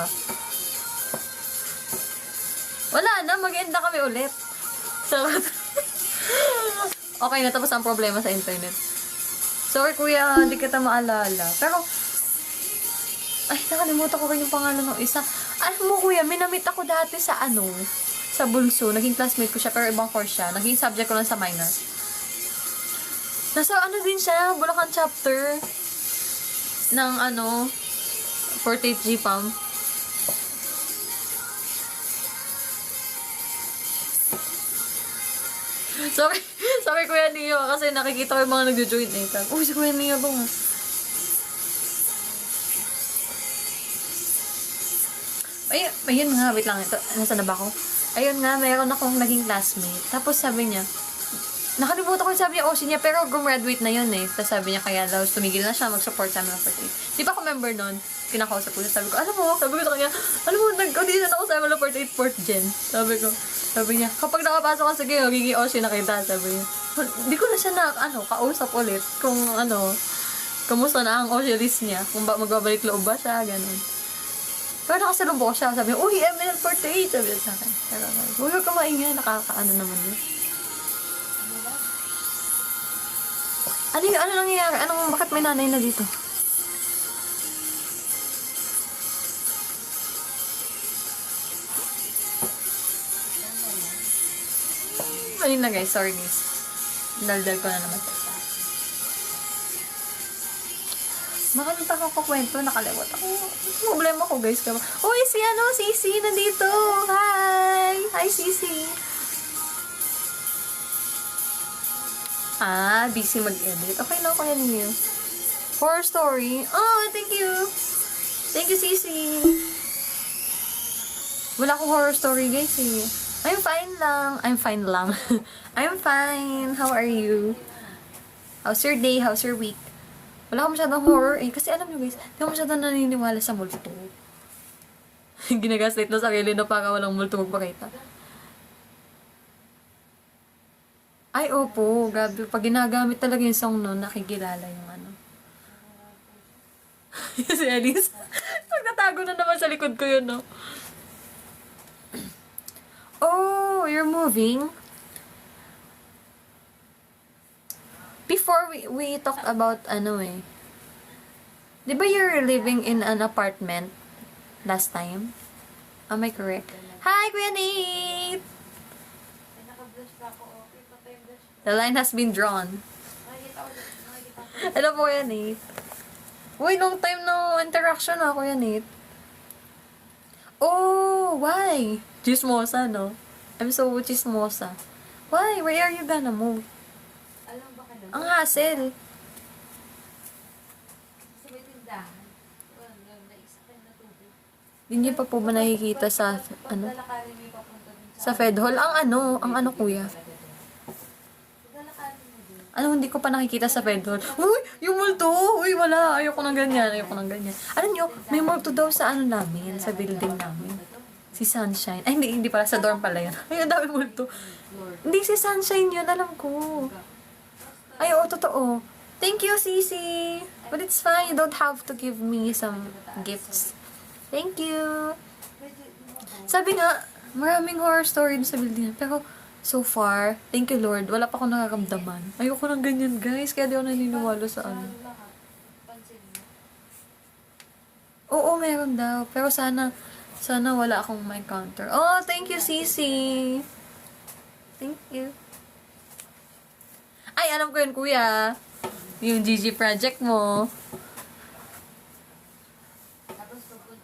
Wala na, mag-end na kami ulit. Sarot. Okay na, tapos ang problema sa internet. Sorry kuya, hindi kita maalala. Pero, nakalimutan ko rin yung pangalan ng isa. Alam mo kuya, minamit ako dati sa sa Bulso. Naging classmate ko siya, pero ibang course siya. Naging subject ko lang sa minor. Nasa din siya, Bulacan chapter ng 48 GPAM. Sorry Kuya Neo, kasi nakikita ko yung mga nagjo-join si Kuya Neo to Ayun nga, wait lang ito. Nasaan na ba ako? Ayun nga, mayroon akong naging classmate. Tapos sabi niya, Nakalimutan ko yung sabi niya, OC niya, pero gumraduate na yun eh. Tapos sabi niya, kaya daw tumigil na siya, mag-support sa amin ng 48. Di ba ako member nun? Kinakausap ko siya, sabi ko, sabi ko sa kanya, alam mo, nag-audition ako sa ML 48 4th Gen. Sabi niya, kapag nakapasok ka, sige, magiging OC na kita, sabi niya. Di ko na siya kausap ulit kung kamusta na ang OC list niya, kung magbabalik loob ba siya, ganun. Pero nakasalubong ko siya, sabi niya, uy, ML 48, sabi niya sa akin. Huwag ka maingay, nakakaano naman yun. Ano nangyayari? Bakit may nanay na dito? Ayun na guys, sorry guys. Daldal ko na naman. Makalita ko kwento, nakalimutan ako. Problema ko guys. Uy, Sisi, nandito. Hi! Hi, Sisi. Busy mag-edit. Okay na ako yan niyo. Horror story. Oh, thank you. Thank you, Sisi. Wala akong horror story, guys, eh. I'm fine lang. I'm fine. How are you? How's your day? How's your week? Wala akong masyadong horror, eh. Kasi alam nyo, guys, hindi ako masyadong naniniwala sa multo. Ginagaslight na sarili na para walang multo magpakita. Ay, opo. Gabi. Pag ginagamit talaga yung song nun, nakikilala yung si Alice. Nagtatago na naman sa likod ko yun, no? Oh, you're moving? Before we talked about, di ba you're living in an apartment last time? Am I correct? Hi, Kuya Nate! The line has been drawn. Hello po, Kuya Nate. Uy, long time no interaction na, Kuya Nate. Oh, why? Chismosa, no? I'm so chismosa. Why? Where are you gonna move? Alam ba ka na? Ang hassle. Sa may tindahan. Naisa ka na tubig. Hindi niyo pa po ba nakikita sa, Paglalakarin mo yung papunta dun sa Fed Hall? Ang kuya? Paglalakarin mo dun. Hindi ko pa nakikita sa Fed Hall. Uy, yung multo! Uy, wala. Ayoko ng ganyan. Alam niyo, may multo daw sa namin, sa building namin. Si Sunshine. Ay, hindi pala. Sa dorm pala yun. Ay, ang dami multo. Hindi si Sunshine yun. Alam ko. Ay, oo, totoo. Thank you, Sisi. But it's fine. You don't have to give me some gifts. Thank you. Sabi nga, maraming horror story sa building. Pero, so far, thank you, Lord. Wala pa akong nakakamdaman. Ayoko ng ganyan, guys. Kaya di ako naniniwala sa Pansin mo. Oo, meron daw. Pero sana wala akong may counter. Oh, thank you, Sisi. Thank you. Ay, alam ko yun, kuya. Yung GG project mo.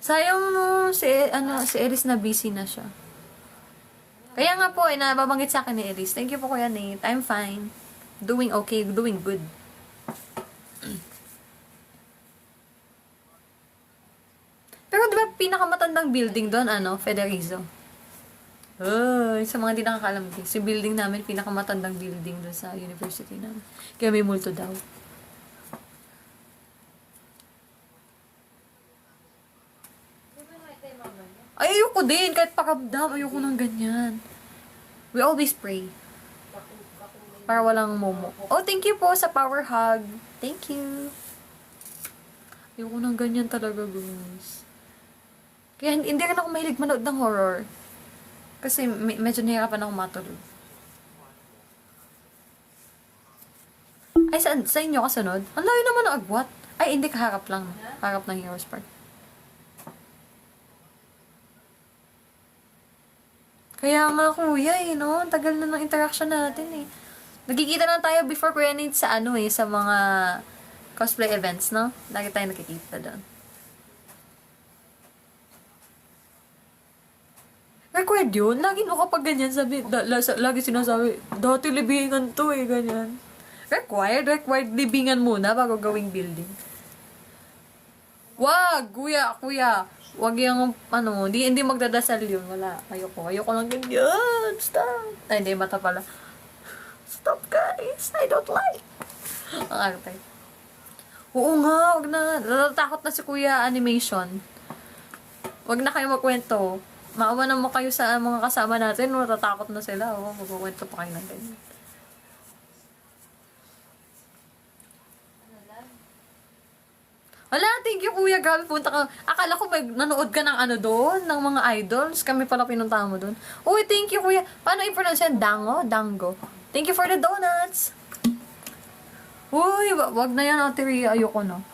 Sayang no, si Eris na busy na siya. Kaya nga po, nababanggit sa akin ni Eris. Thank you po, Kuya Nate. I'm fine. Doing okay, doing good. Pero di ba pinakamatandang building doon, Federizo? Oh, sa mga hindi nakakalam, si building namin, pinakamatandang building doon sa university namin. Kaya may multo daw. Di ba nakita yung mama niya? Ay, ayoko din. Kahit pakabdam, ayoko ng ganyan. We always pray. Para walang momo. Oh, thank you po sa power hug. Thank you. Ayoko ng ganyan talaga, guys. Kaya hindi rin ako mahilig manood ng horror. Kasi medyo nahihirapan ako matulog. Ay, sa inyo kasunod? Ang layo naman ng agwat. Ay, hindi, kaharap lang. Harap ng Heroes Park. Kaya nga, kuya, no? Ang tagal na ng interaction natin, eh. Nagkikita na tayo before Kuya Nate sa sa mga cosplay events, no? Lagi tayo nakikita doon. Required yun? Lagi no kapag ganyan lagi sinasabi, dati libingan to ganyan. Required libingan muna bago gawing building. Wag, kuya. Wag yung, hindi magdadasal yun. Wala, ayoko lang ganyan. Stop. Ay, hindi, mata pala. stop guys. I don't like. Ang arte. Oo nga, wag na. Natatakot na si Kuya Animation. Wag na kayo magkwento. Maawa naman kayo sa mga kasama natin. Natatakot na sila. Oh, magkukwento pa kayo ng ganyan. Wala, thank you Kuya. Grabe, punta ka. Akala ko nanood ka ng ano doon, ng mga idols. Kami pala pinuntahan mo doon. Uy, thank you Kuya. Paano i-pronounce yan? Dango? Dango. Thank you for the donuts. Uy, wag na yan, Ate Rhea. Ayoko na.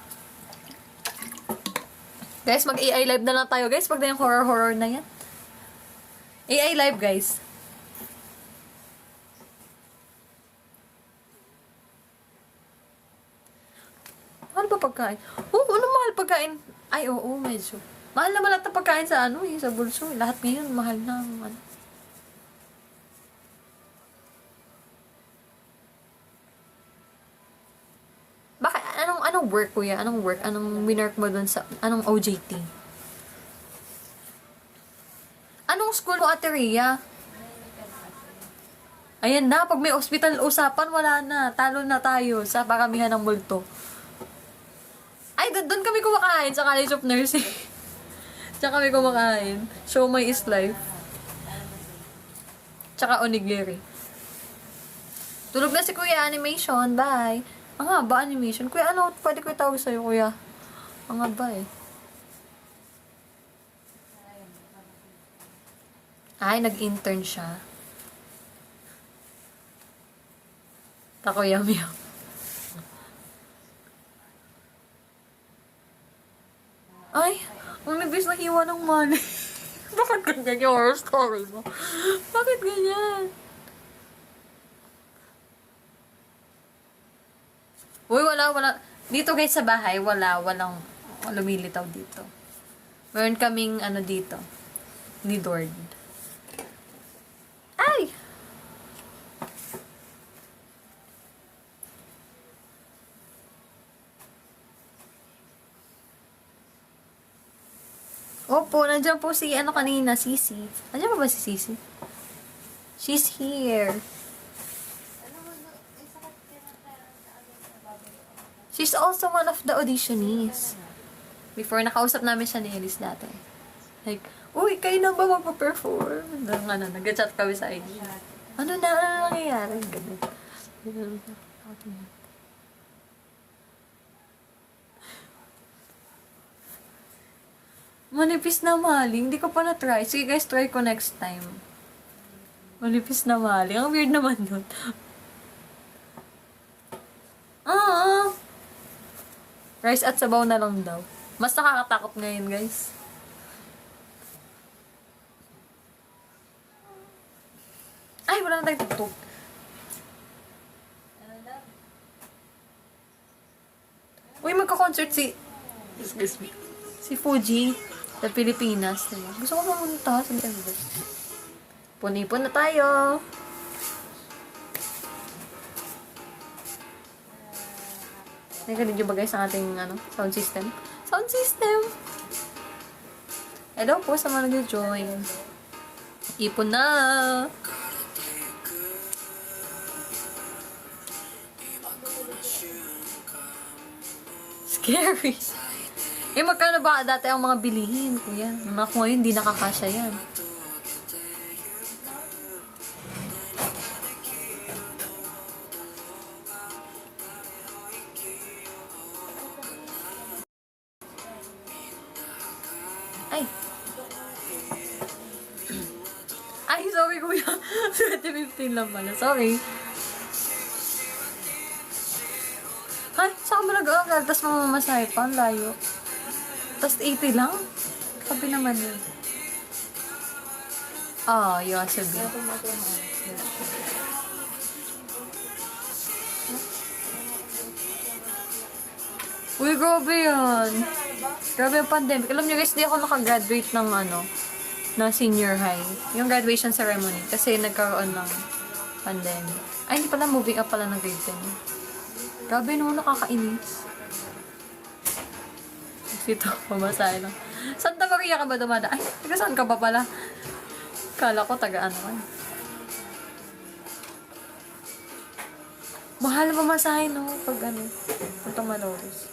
Guys, mag-AI live na lang tayo, guys. Pag na yung horror-horror na yan. AI live, guys. Mahal ba pagkain? Oo, ano mahal pagkain? Ay, oo, medyo. Mahal naman lahat ng pagkain sa ano eh, sa bulso. Lahat ngayon, mahal na. Ano. Bakit? Anong work, Kuya? Anong work? Anong winwork mo dun sa, anong OJT? Anong school mo, Ate Rhea? Ayan na, pag may hospital usapan, wala na. Talo na tayo sa paramihan ng multo. Ay, doon kami kumakain sa College of Nursing. Tsaka kami kumakain. Show My is Life. Tsaka onigiri. Tulog na si Kuya Animation. Bye. Ang haba, Animation. Kuya, ano? Pwede ko itawag sa'yo, Kuya. Ang haba eh. Ay, nag-intern siya. Takoyami. Ay, ang nabis na hiwa ng mali. Bakit ganyan yung horror story mo? Bakit ganyan? Uy, wala. Dito guys sa bahay, walang lumilitaw dito. Meron kaming ano dito. Ni Dord. Ay! Opo, nandiyan po si ano kanina, Sisi. Nandiyan pa ba si Sisi? She's here. She's also one of the auditionees. Before, nakausap namin siya ni Elise dati. Like, uy, kayo na ba magpa-perform? Nag-chat kami sa IG. Ano nangyayari? Ganun. Manipis na maling. Hindi ko pa na-try. Sige guys, try ko next time. Manipis na maling. Ang weird naman nun. Rice at sabaw na lang daw. Mas nakakatakot ngayon, guys. Ay, wala na tayong tugtog. Uy, magka-concert si... Excuse me. Si Fuji sa Pilipinas. Diba? Gusto ko mamunta sa December. Punipon na tayo. Nagkanig ba guys ang ating sound system? Sound system! Hello po sa mga nag-join. Ipon na! Scary! Magkano ba dati ang mga bilihin, kuya? Nung ako ngayon, hindi nakakasya yan. Ay! Ay, sorry kuya. 2015 lang pala. Sorry. Ay, saan ka ba nag-aaral? Tapos mamamasahe pa, ang layo. Tapos 80 lang? Sabi naman yun. Yosabi. Uy, grabe yan. Grabe yung pandemic. Alam niyo guys, di ako nakagraduate ng na senior high. Yung graduation ceremony. Kasi nagkaroon ng pandemic. Ay, hindi pala. Moving up pala ng grade 10. Grabe naman, nakakainis. Dito, pamasahe lang. Santa Maria ka ba dumada? Ay, taga saan ka ba pala? Kala ko taga ano ka. Mahal mamasahe, no? Pag ano, puntang Malolos.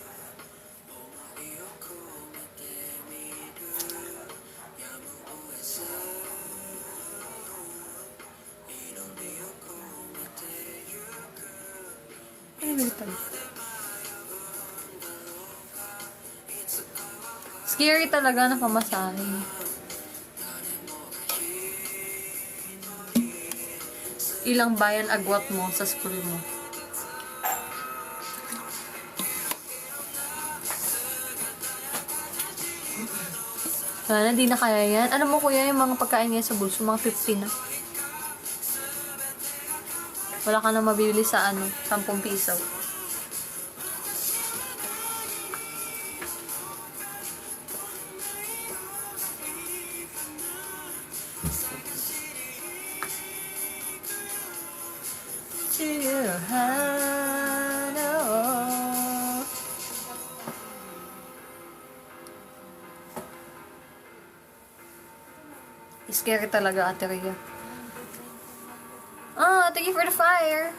Ay, may pala. Scary talaga na pamasahe. Ilang bayan agwat mo sa school mo. Wala na, di na kaya yan. Ano mo kuya, yung mga pagkain ngayon sa bulso, mga 50 na. Wala ka na mabibili sa 10 piso. To your hand, oh. Scary talaga, Ate Rhea. Oh, thank you for the fire.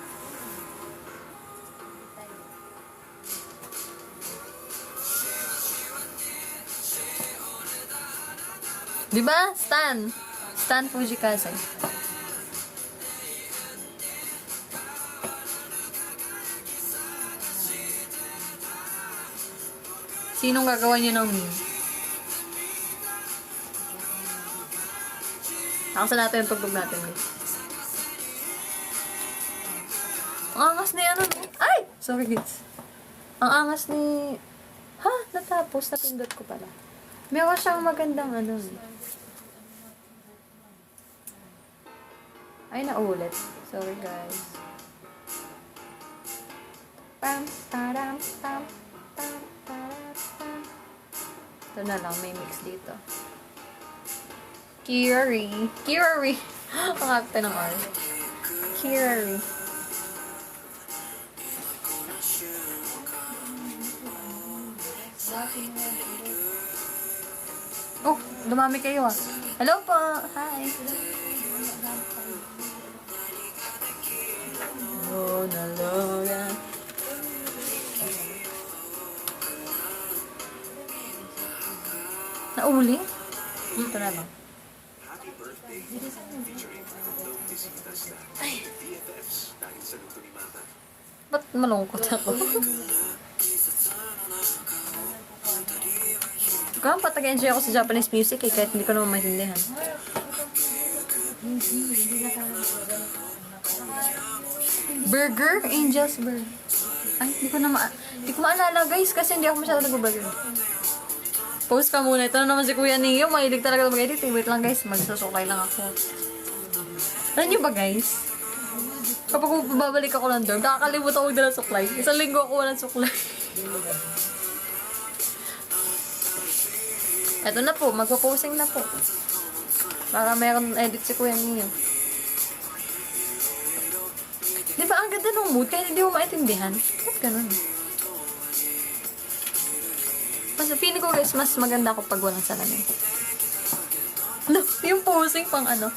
Diba? Stan. Stan Fujikase. Sinong gagawa niyo ng meme? Nakasan natin yung tugtog natin, guys. Ang angas ni ano, no? Ay! Sorry, guys. Ang angas ni... Ha? Natapos. Napindot ko pala. Meron siyang magandang ano. Ay, naulit. Sorry, guys. Pam, param, pam, pam, param, pam. Ito na lang. May mix dito. Kirari. Kirari. Ang akta ng R. Kirari. Oh, dumami kayo ah. Hello po. Hi. Oh, naloga. Nauli? Ito na lang. Ay. Ba't malungkot ako? Kaya patag-enjoy ako sa Japanese music eh, kahit hindi ko naman maintindihan. Burger? Angel's Burger. Ay, hindi ko maalala guys, kasi hindi ako masyado nag-burger. Post ka muna. Ito na naman si Kuya Neo. Mahilig talaga ito mag-edit. Wait lang guys, magsusuklay lang ako. Alam niyo ba guys? Kapag babalik ako ng dorm, nakakalimutan ako magdala suklay. Isang linggo ako walang suklay. Eto na po, magpo-posing na po. Para meron edit si Kuya Neo. Di ba ang ganda ng mood kahit hindi mo maintindihan? Ba't ganun? Mas feeling ko guys, mas maganda ako pag walang salamin. No, yung posing pang ano.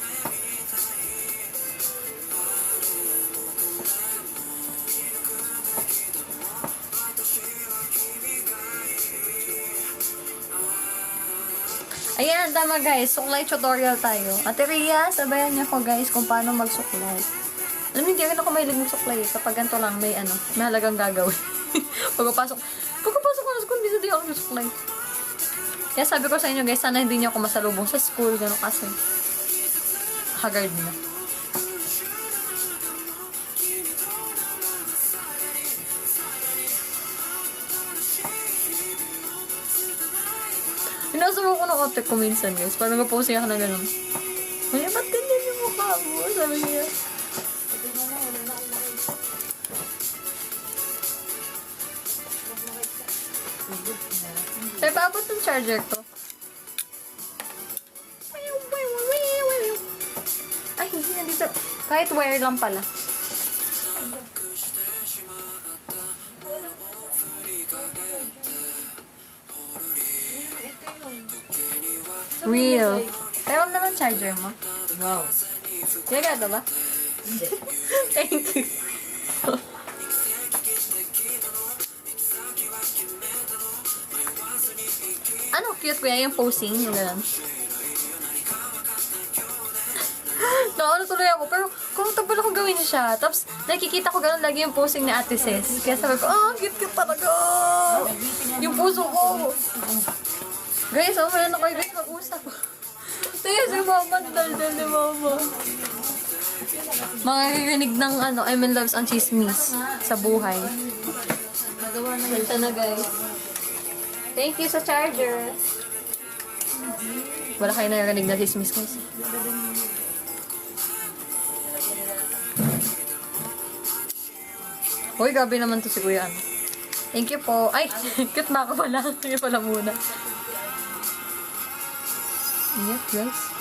Ayan, tama guys. Suklay tutorial tayo. Ate Rhea, sabayan niyo ako guys kung paano magsuklay. Alam niyo, hindi rin ako mahilig magsuklay. Kapag ganito lang, may halagang gagawin. Pagpapasok ko na school, hindi ako magsuklay. Kaya sabi ko sa inyo guys, sana hindi niyo ako masalubong sa school. Gano'n kasi. Haggard na. Inasubo ko ng optic ko minsan guys. Parang nag-posing ako na gano'n. Ay, ba't ganyan yung mukha mo? Sabi niya. Ay, paabot yung charger ko. Ay, hindi na dito. Kahit wire lang pala. Real. Pero wag naman charger mo. Wow. Kaya gata ba? Hindi. Thank you. Ano, cute kuya yung posing, yung gano'n. Naano tuloy ako, pero comfortable ako gawin siya. Tapos, nakikita ko gano'n lagi yung posing ni Ate Sis. Kaya sabi ko, cute talaga! Yung puso ko! Guys, wala na kayo guys mag-usap. Tingnan si Mama, dal-dal ni Mama. Makakarinig ng I'm in loves ang chismis sa buhay. Nagawa na Ito na guys. Thank you sa charger. Wala kayo narinig na chismis guys. Uy, gabi naman to si Kuya. Thank you po. Ay, cute na ako pala. Sige pala muna. Ingat guys.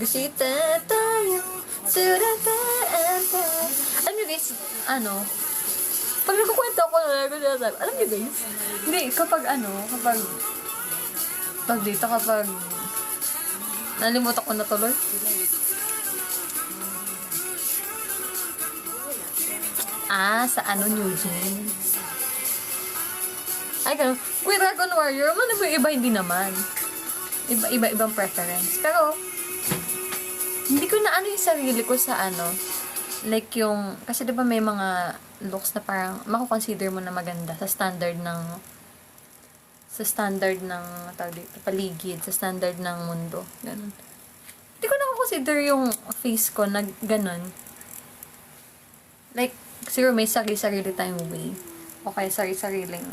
Bisita tayo. Suratan tayo. Alam niyo guys, pag nagkukwento ako alam niyo guys, hindi, kapag nalimutan ko na tuloy. Sa New Jeans. Ay, ganun. With Dragon Warrior, yung iba, hindi naman. Iba-ibang preference. Pero, hindi ko na yung sarili ko sa like yung, kasi diba may mga looks na parang, mako-consider mo na maganda sa standard ng paligid, sa standard ng mundo. Ganun. Hindi ko na consider yung face ko na ganun. Like, siguro may sarili-sarili tayong way. O kaya sarili-sariling,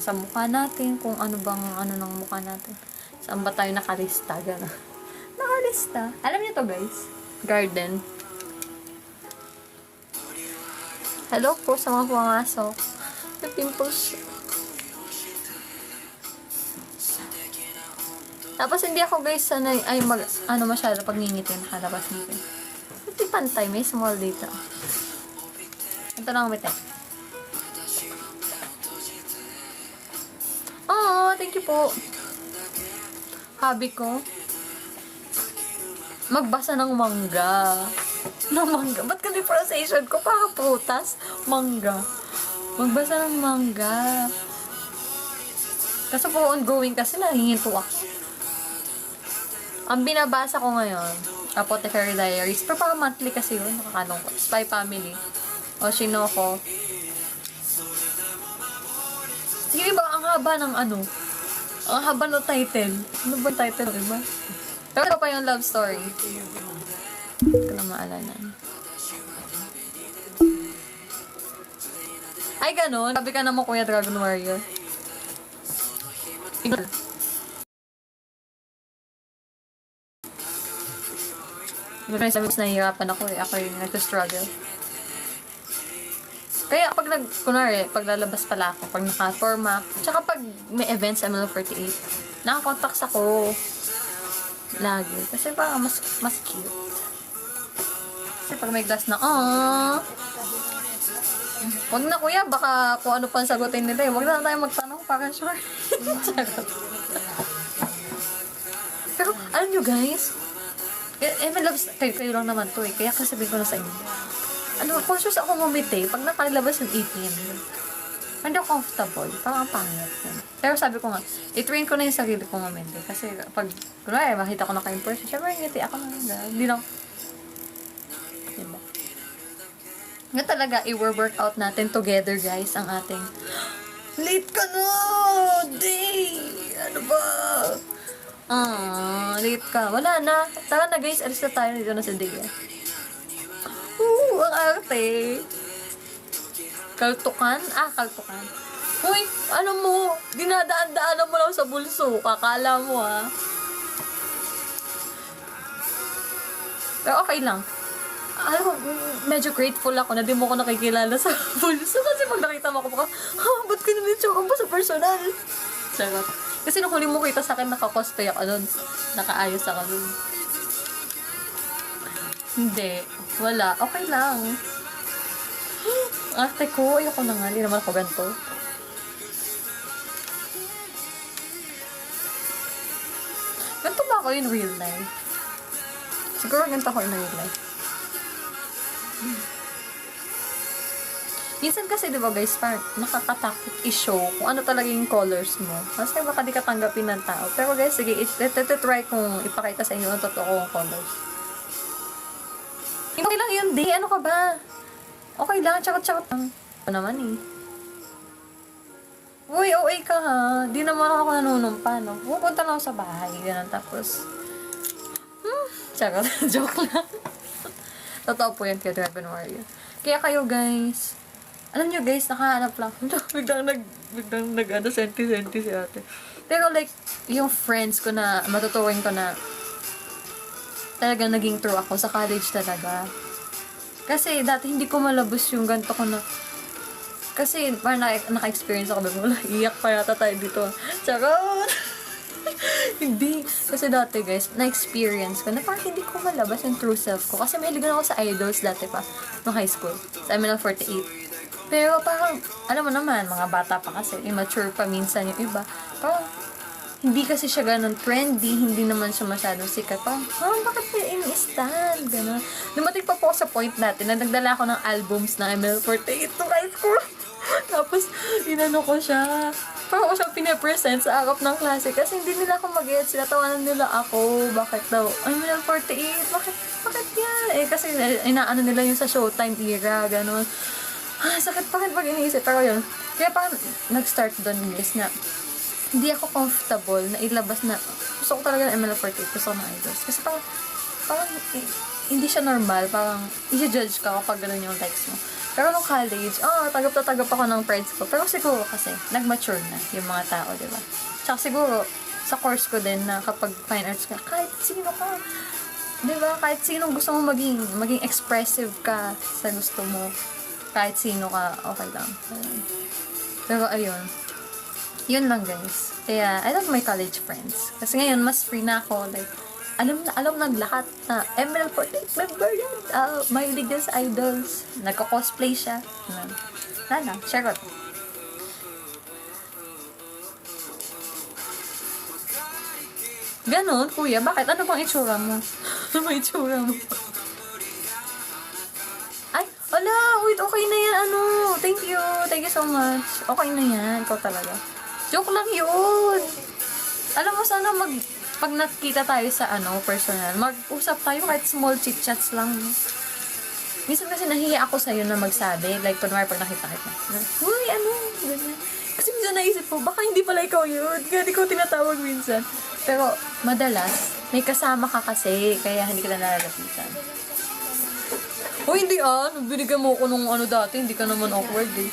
sa mukha natin, kung ano ng mukha natin. Saan ba tayo nakalista, gano'n. Nakalista. Alam niyo to, guys? Garden. Hello po sa mga pumasok. May pimples. Tapos hindi ako, guys, sanay, masyado pag ngingitin, nakalabas nito. Hindi pantay, may small dito. Ito lang umite. Thank you po. Hobby ko, magbasa ng manga. Ba't ka pronunciation ko? Parang prutas. Manga. Magbasa ng manga. Kasi po ongoing kasi nahihinto ako. Ang binabasa ko ngayon, Apothecary Diaries. Pero parang monthly kasi yun. Nakakalungkot. Spy Family. Oshinoko. Sige ba, ang haba ng ang haba ng title. Ano ba title, diba? Pero ito pa yung love story. Hindi ko na maalala. Ay, ganun. Sabi ka naman, Kuya Dragon Warrior. May sabi ko, nahihirapan ako eh. Ako yung nag-struggle. Kaya pag lalabas pala ako, pag naka-forma, tsaka pag may events sa ML48, nakakontacts ako lagi. Kasi parang mas cute. Kasi pag may glass na, wag na kuya, baka kung ano pang sagutin nila eh. Wag na tayo magtanong, parang sure. Pero, alam nyo guys, loves, kayo lang naman to eh. Kaya kasabihin ko na sa inyo. Conscious ako ngumiti pag nakalabas yung 18. Hindi ako comfortable. Parang pangit. Pero sabi ko nga, i-train ko na yung sarili ko ngumiti. Kasi pag, kunwari, makita ko na kayo in person, syempre ngiti ako na. Hindi lang. Diba? Nga talaga, i-workout natin together, guys, ang ating late ka na! Day! Ano ba? Late ka. Wala na. Tara na, guys. Alis na tayo. Dito na sa day. Ang arte. Kaltukan? Kaltukan. Uy, ano mo? Dinadaan-daanan mo lang sa bulso. Kakala mo, ha? Pero okay lang. Alam mo, medyo grateful ako na di mo ko nakikilala sa bulso. Kasi pag nakita mo ako, ba't ka naman siya ba sa personal? Sarap. Kasi nung huli mo kita sa akin, naka-cosplay ako nun. Nakaayos ako nun. Hindi. Wala. Okay lang. Ate ko, ayoko na nga. Hindi naman ako ganito. Ganito ba ako in real life? Siguro ganito ako in real life. Minsan kasi, di ba guys, parang nakakatakot i-show kung ano talaga yung colors mo. Kasi baka di ka tanggapin ng tao. Pero guys, sige, try kong ipakita sa inyo ang totoo kong colors. Okay lang yun, di. Ano ka ba? Okay lang, charot-charot lang. Ano naman eh. Uy, OA ka ha. Di naman ako nanunumpa, no? Pupunta lang ako sa bahay, ganun. Tapos, charot. Joke lang. Totoo po yan kaya Dragon Warrior. Kaya kayo guys, alam nyo guys, nakahanap lang. biglang nag, senti-senti si ate. Pero like, yung friends ko na, matutuwing ko na, talagang naging true ako sa college talaga. Kasi dati hindi ko malabos yung ganito ko na, kasi parang naka-experience ako doon. Wala, iyak pa yata tayo dito. Charot! Hindi. Kasi dati guys, na-experience ko na parang hindi ko malabas yung true self ko. Kasi mahilig ako sa idols dati pa, no high school. Sa ML48. Pero parang, alam mo naman, mga bata pa kasi, immature pa minsan yung iba. Parang, hindi kasi siya ganun trendy, hindi naman siya masyadong sikat. Parang, bakit niya ini-stand? Ganun. Dumating pa po sa point natin na nagdala ako ng albums ng ML48 to high school. Tapos, inano ko siya. Parang ko siya pinapresent sa harap ng klase kasi hindi nila ako mag-get. Sila tawanan nila ako. Bakit daw? ML48, bakit yan? Eh, kasi inaano nila yung sa Showtime era, ganun. Sakit pa rin pag iniisip. Pero yun, kaya parang nag-start doon guys na hindi ako comfortable na ilabas na gusto ko talaga ng ML48, gusto ko ng idols. Kasi parang hindi siya normal, parang i-judge ka kapag gano'n yung likes mo. Pero nung college, tagap na tagap ako ng friends ko. Pero siguro kasi, nag-mature na yung mga tao, di ba? Tsaka siguro, sa course ko din na kapag fine arts ka, kahit sino ka, di ba? Kahit sino gusto mo maging expressive ka sa gusto mo. Kahit sino ka, okay lang. Pero ayun, yun lang guys. Kaya, I love my college friends. Kasi ngayon, mas free na ako. Like, alam ng lahat na ML48 member yan. Mahilig yan sa idols. Nagko-cosplay siya. Lala, charot. Ganon, kuya. Bakit? Ano bang itsura mo? Ano bang itsura mo? Ay, wala. Wait, okay na yan. Thank you. Thank you so much. Okay na yan. Ikaw talaga. Joke lang yun. Alam mo, sana pag nakita tayo sa personal, mag-usap tayo kahit small chit-chats lang. Minsan kasi nahihiya ako sa'yo na magsabi. Like, kunwari pag nakita kita. Uy, ganyan. Kasi minsan naisip ko, baka hindi pala ikaw yun. Kaya di ko tinatawag minsan. Pero, madalas, may kasama ka kasi, kaya hindi ka na nalalapitan. Uy, hindi binigyan mo ko nung dati, hindi ka naman awkward eh.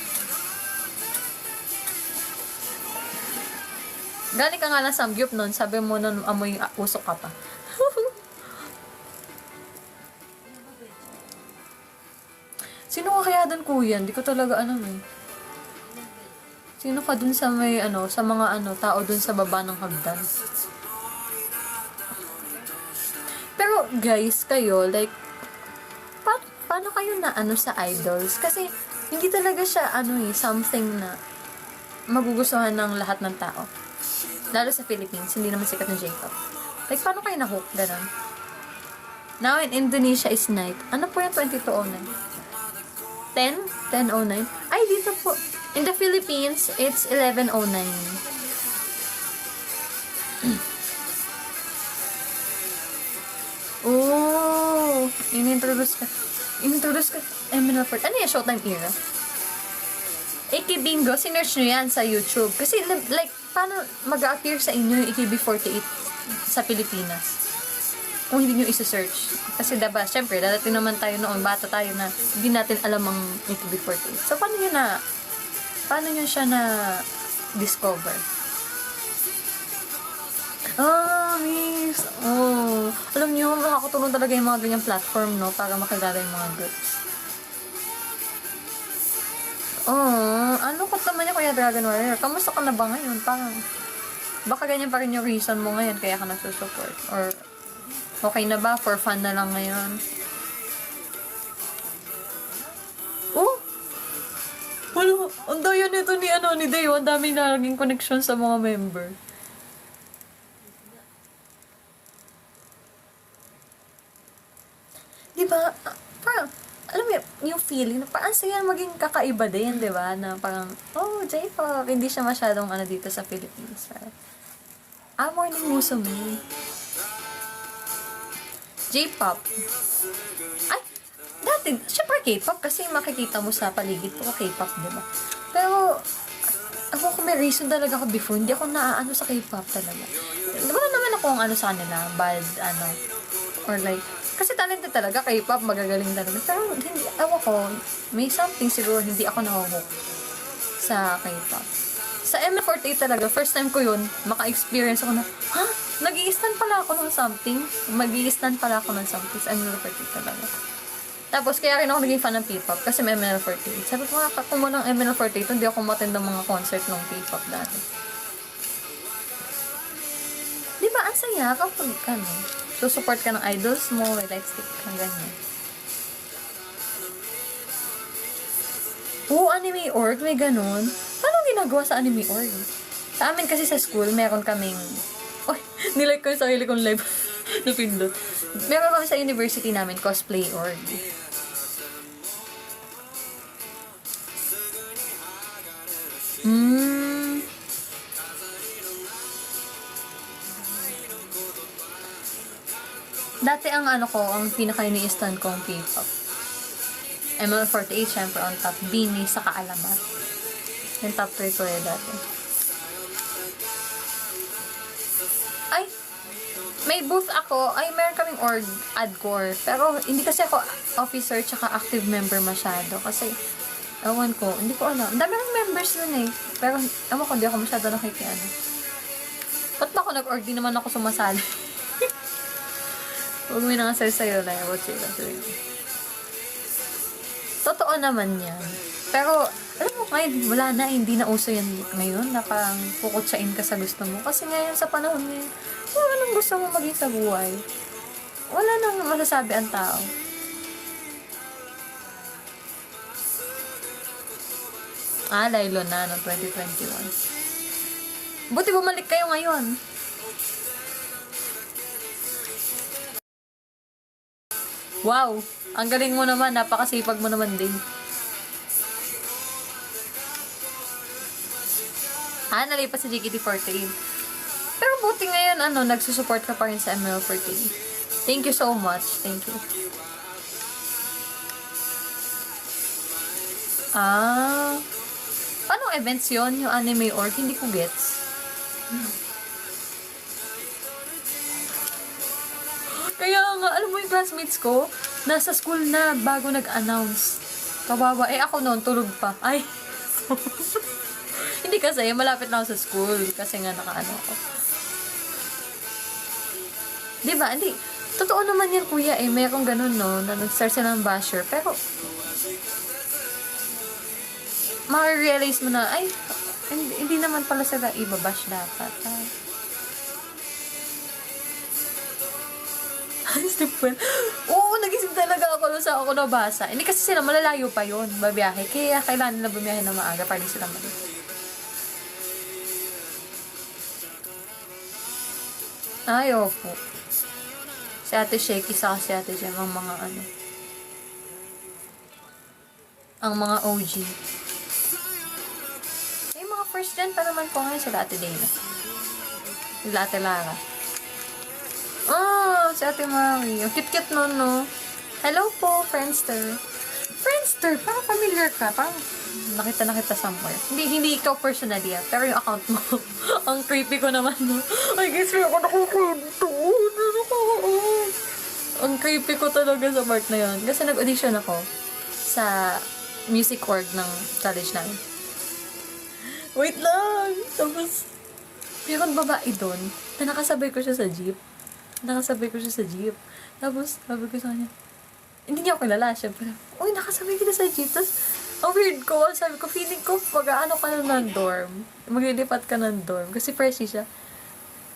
Galing ka nga na samgyup nun, sabi mo nun amoy usok ka pa. Sino ka kaya dun kuya? Hindi ko talaga alam eh. Sino ka dun sa may sa mga tao dun sa baba ng hagdan? Pero guys, kayo, like, paano kayo na sa idols? Kasi, hindi talaga siya something na magugustuhan ng lahat ng tao. Lalo sa Philippines, hindi naman sikat ng J-pop. Like, paano kayo na-hook? Ganon. Now, in Indonesia is night. Ano po yung 2209? 10? 10:09? Ay, dito po. In the Philippines, it's 11:09. Oh, in-introduce ka. ML48. Ano yung Showtime era? AK Bingo, sinerch nyo yan sa YouTube. Kasi, like, paano mag-appear sa inyo yung AKB48 sa Pilipinas? Kung hindi nyo isa-search. Kasi diba, syempre, dadating naman tayo noon, bata tayo na hindi natin alam ang AKB48. So, paano nyo siya na-discover? Miss. Alam nyo, makakatulong talaga yung mga ganyang platform, no? Para makilala yung mga groups. Ano ko naman yung Kuya Dragon Warrior? Kamusta ka na ba ngayon? Parang, baka ganyan pa rin yung reason mo ngayon kaya ka nagsusupport. Or, okay na ba? For fun na lang ngayon? Wala, ang daya nito ni Deo. Ang daming naging connection sa mga member. Diba? Parang, alam mo, yung feeling na parang saya maging kakaiba din, di ba? Na parang, oh, J-pop. Hindi siya masyadong dito sa Philippines. Right? Morning Musume. J-pop. Ay, dati, syempre K-pop kasi makikita mo sa paligid ko K-pop, di ba? Pero, ako kung may reason talaga ako before, hindi ako naaano sa K-pop talaga. Wala naman akong sa kanila, bad, or like, kasi talented talaga, K-pop, magagaling talaga. Pero, hindi, ko, may something siguro hindi ako nahuhook sa K-pop. Sa ML48 talaga, first time ko yun, maka-experience ako na, ha? Nag-i-stand pala ako ng something. Mag-i-stand pala ako ng something sa ML48 talaga. Tapos, kaya rin ako naging fan ng P-pop kasi may ML48. Sabi ko nga, kung walang ML48, hindi ako matend ng mga concert ng P-pop dati. Di ba, ang saya kapag support ka ng idols mo, may lightstick kang ganyan. Anime org, may ganun. Paano ginagawa sa anime org? Sa amin kasi sa school, meron kaming... nilike ko yung sarili kong live. Napindot. Meron kami sa university namin, cosplay org. Dati ang ang pinaka-ini-stand ko ang K-pop. ML48, syempre on top. Bini, sa Kaalamat. Yung top 3 ko dati. Ay, may booth ako. Ay, meron kaming org, AdCore. Pero, hindi kasi ako officer tsaka active member masyado. Kasi, ewan ko, hindi ko alam. Ang dami ng members nun eh. Pero, ewan ko, hindi ako masyado nakikiano. Ba't ba ako nag-org? Di naman ako sumasali. Huwag mo nang sa'yo lang. Totoo naman yan. Pero, alam mo, ngayon, wala na, hindi na uso yan ngayon, na parang pukutsain ka sa gusto mo. Kasi ngayon, sa panahon ngayon, wala nang gusto mo maging sa buhay. Wala nang masasabi ang tao. Laylo na, no, 2021. Buti bumalik kayo ngayon. Wow! Ang galing mo naman, napakasipag mo naman din. Nalipas sa JKT48. Pero buti ngayon, nagsusupport ka pa rin sa ML48. Thank you so much. Thank you. Paano events yon yung anime org? Hindi ko gets. Kaya nga, alam mo yung classmates ko, nasa school na bago nag-announce. Kawawa. Ako noon, tulog pa. Ay. Hindi kasi, malapit lang ako sa school. Kasi nga naka-ano ako. Diba? Hindi. Totoo naman yan, kuya. Mayroong ganun, no? Na nag-start sila ng basher. Pero, ma-realize mo na, ay, hindi naman pala sila ibabash dapat. Oo, nagising talaga ako sa ako nabasa. Hindi kasi sila malalayo pa yun, babiyahe. Kaya kailangan nila bumiyahe na maaga para sila mali. Ay, opo. Si Ate Shaky sa si Ate Jem, ang mga ang mga OG. Yung mga first gen pa naman po ngayon sila Ate Dana. Sila Ate Lara. Si Ate Marie. Ang cute-cute nun, no? Hello po, Friendster. Friendster, parang familiar ka. Parang nakita somewhere. Hindi ikaw personally, pero yung account mo. Ang creepy ko naman, no? Ay, guys, may ako nakukwento. Ang creepy ko talaga sa part na yun. Kasi nag-audition ako sa music org ng college namin. Wait lang! Tapos, mayroon babae doon na nakasabay ko siya sa jeep. Tapos, sabi ko sa kanya, hindi niya ako kilala, syempre. Uy, nakasabay kita sa jeep. Tapos, ang weird ko, sabi ko, feeling ko, mag-ano ka na ng dorm. Maglilipat ka ng dorm. Kasi freshie siya.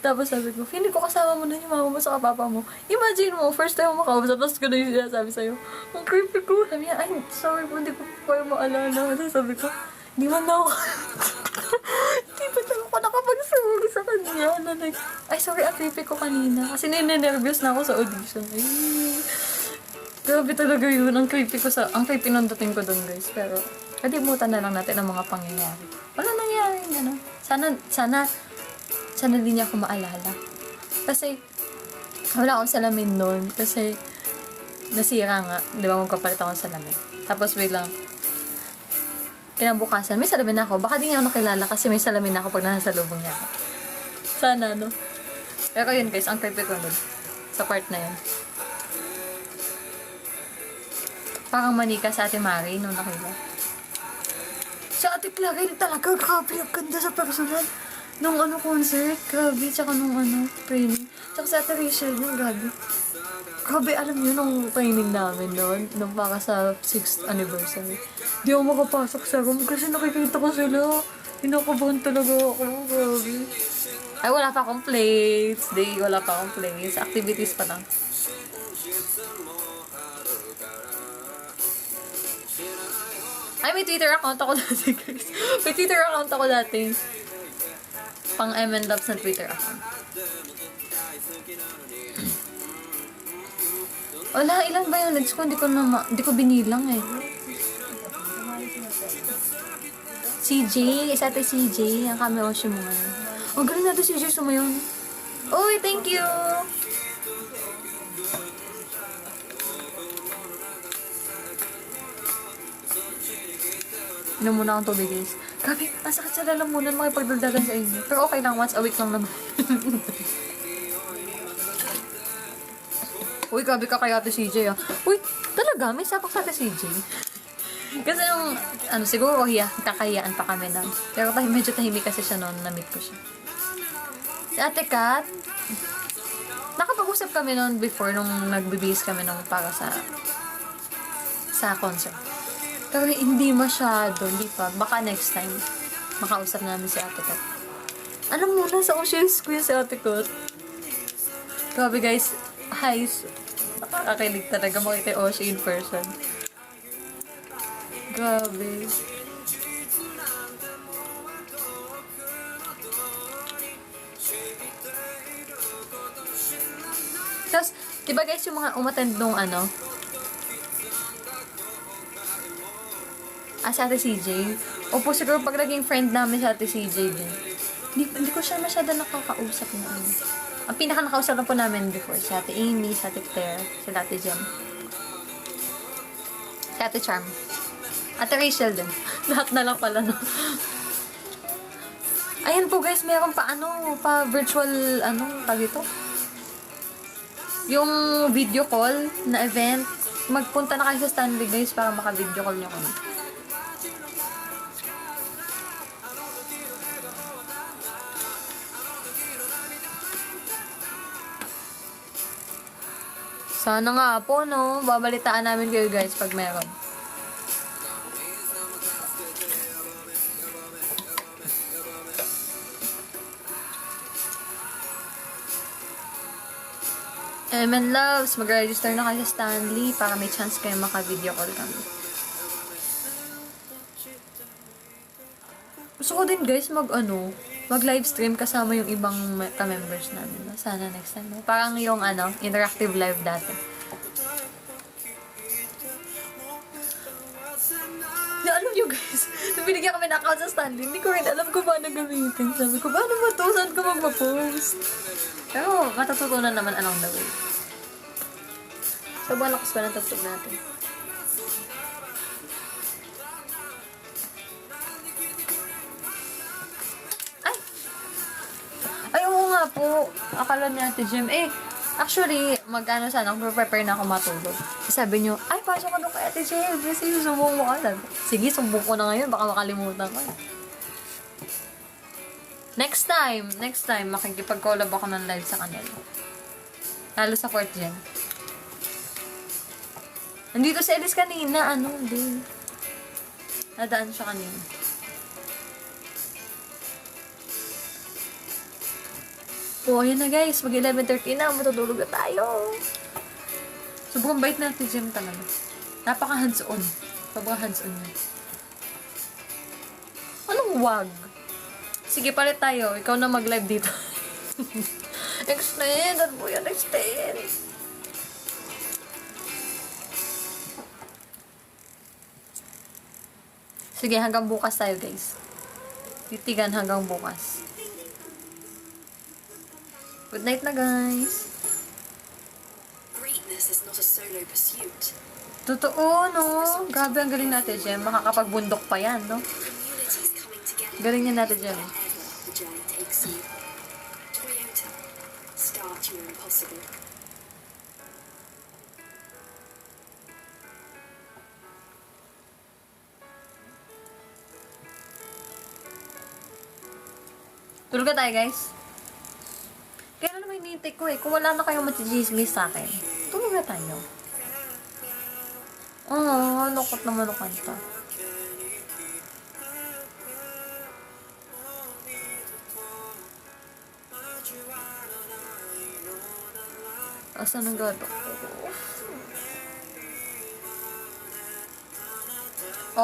Tapos sabi ko, feeling ko kasama mo na yung mama mo sa papa mo. Imagine mo, first time mo makausap, tapos ko na yung sinasabi sa'yo. Ang creepy ko. Sabi niya, ay, sorry po, hindi ko kayo maalala. Tapos sabi ko, di man na ako. Di ba lang ako nakapag-sorry sa kanya. Na like, ay, sorry, ang creepy ko kanina. Kasi nininervyos na ako sa audition. Ay. Grabe talaga yun. Ang creepy nung dating ko doon, guys. Pero, kalimutan na lang natin ang mga pangyayari. Wala nangyari, ano. Sana din niya ako maalala. Kasi, wala akong salamin noon. Kasi, nasira nga. Di ba, magkapalit ako ng salamin. Tapos, biglang, kinabukasan, may salamin ako. Baka di niya ako nakilala kasi may salamin ako pag nasa lubong niya ako. Sana, no? Pero yun, guys, ang creepy ko doon. Sa part na yun. Parang manika sa Ate Mari nung nakita. Sa Ate Clary talaga, grabe, ang ganda sa personal. Nung concert, grabe, tsaka nung training. Tsaka sa Ate Rachel yun, grabe. Grabe, alam niyo, nung training namin noon, nung para sa 6th anniversary. Di ako makapasok sa room kasi nakikita ko sila. Hinakabahan talaga ako, grabe. Ay, wala pa akong plates. Wala pa akong plates. Activities pa lang. Ay, may Twitter account ako dati, guys. May Twitter account ako dati. Pang MN Loves na Twitter account. Wala, ilan ba yung legs ko? Hindi ko binilang eh. CJ, isa tayo CJ. Ang cameo siya mo ngayon. Ang galing natin CJ sumayon. Uy, thank you! Inom muna akong tubig, guys. Grabe, ang sakit sa lalamunan makipagdaldalan sa inyo. Pero okay lang, once a week lang naman. Uy, grabe ka kay Ate CJ, ah. Uy, talaga, may sapak sa Ate CJ. Kasi nung, siguro, kakayaan pa kami na. Pero medyo tahimik kasi siya noon, na-meet ko siya. Si Ate Kat, nakapag-usap kami noon before, nung nag-base kami nung para sa concert. Pero hindi masyado, hindi pa. Baka next time, makausap namin si Ate Kat. Alam mo na, sa Ocean Square si Ate Kat. Grabe guys, nakakakilig talaga makita yung Ocean in person. Grabe. Tapos, diba guys, yung mga umattend nung si Ate CJ. Opo, siguro pag naging friend namin si Ate CJ din. Hindi ko siya masyado nakakausap na Ang pinaka-nakausap na po namin before, si Ate Amy, si Ate Claire, si Ate Jem. Si Ate Charm. Ate Rachel din. Lahat na lang pala, no? Ayan po guys, meron pa virtual, tag ito? Yung video call na event. Magpunta na kayo sa Stanley guys para maka-video call nyo kami. Sana nga po, no? Babalitaan namin kayo guys pag meron. MN Loves, mag-register na kayo sa Stanley para may chance kayo maka-video call kami. Gusto ko din guys mag-livestream kasama yung ibang ka-members namin. Sana next time. Parang yung interactive live dati. Na alam nyo guys, nung binigyan kami na account sa Stanley, hindi ko rin alam kung paano gamitin. Sabi ko, paano ba to? Saan ko magpa-post? Pero matututunan naman along the way. So, balakas pa ng tugtog natin. Ay, oo nga po. Akala ni Ate Jem, actually, sana, prepare na ako matulog. Sabi niyo, ay, pasok ka doon kay Ate Jem. Kasi sumbong mo ka. Sige, sumbong ko na ngayon. Baka makalimutan ko. Next time, makikipag-collab ako ng live sa kanila. Lalo sa 4th Gen. Nandito si Elise kanina, din. Nadaan siya kanina. Oh, ayan na guys. Mag 11:30 na. Matutulog na tayo. Sobrang bait na si Jem talaga. Napaka hands-on. Sobrang hands-on niya. Anong wag? Sige, palit tayo. Ikaw na mag-live dito. Extend. Ano po yan? Extend. Sige, hanggang bukas tayo, guys. Titigan hanggang bukas. Good night na, guys. Greatness is not a solo pursuit. Totoo, no? Grabe, ang galing natin, Jem. Makakapagbundok pa yan, no? Communities coming together. Galing yan natin, Jem. Wherever the journey takes you. Toyota. Start your impossible. Tulog na tayo, guys. Kaya naman hinihintay ko eh. Kung wala na kayong matijismis sa akin, tulog na tayo. Lukot naman ang kanta. Asan ang gato ko?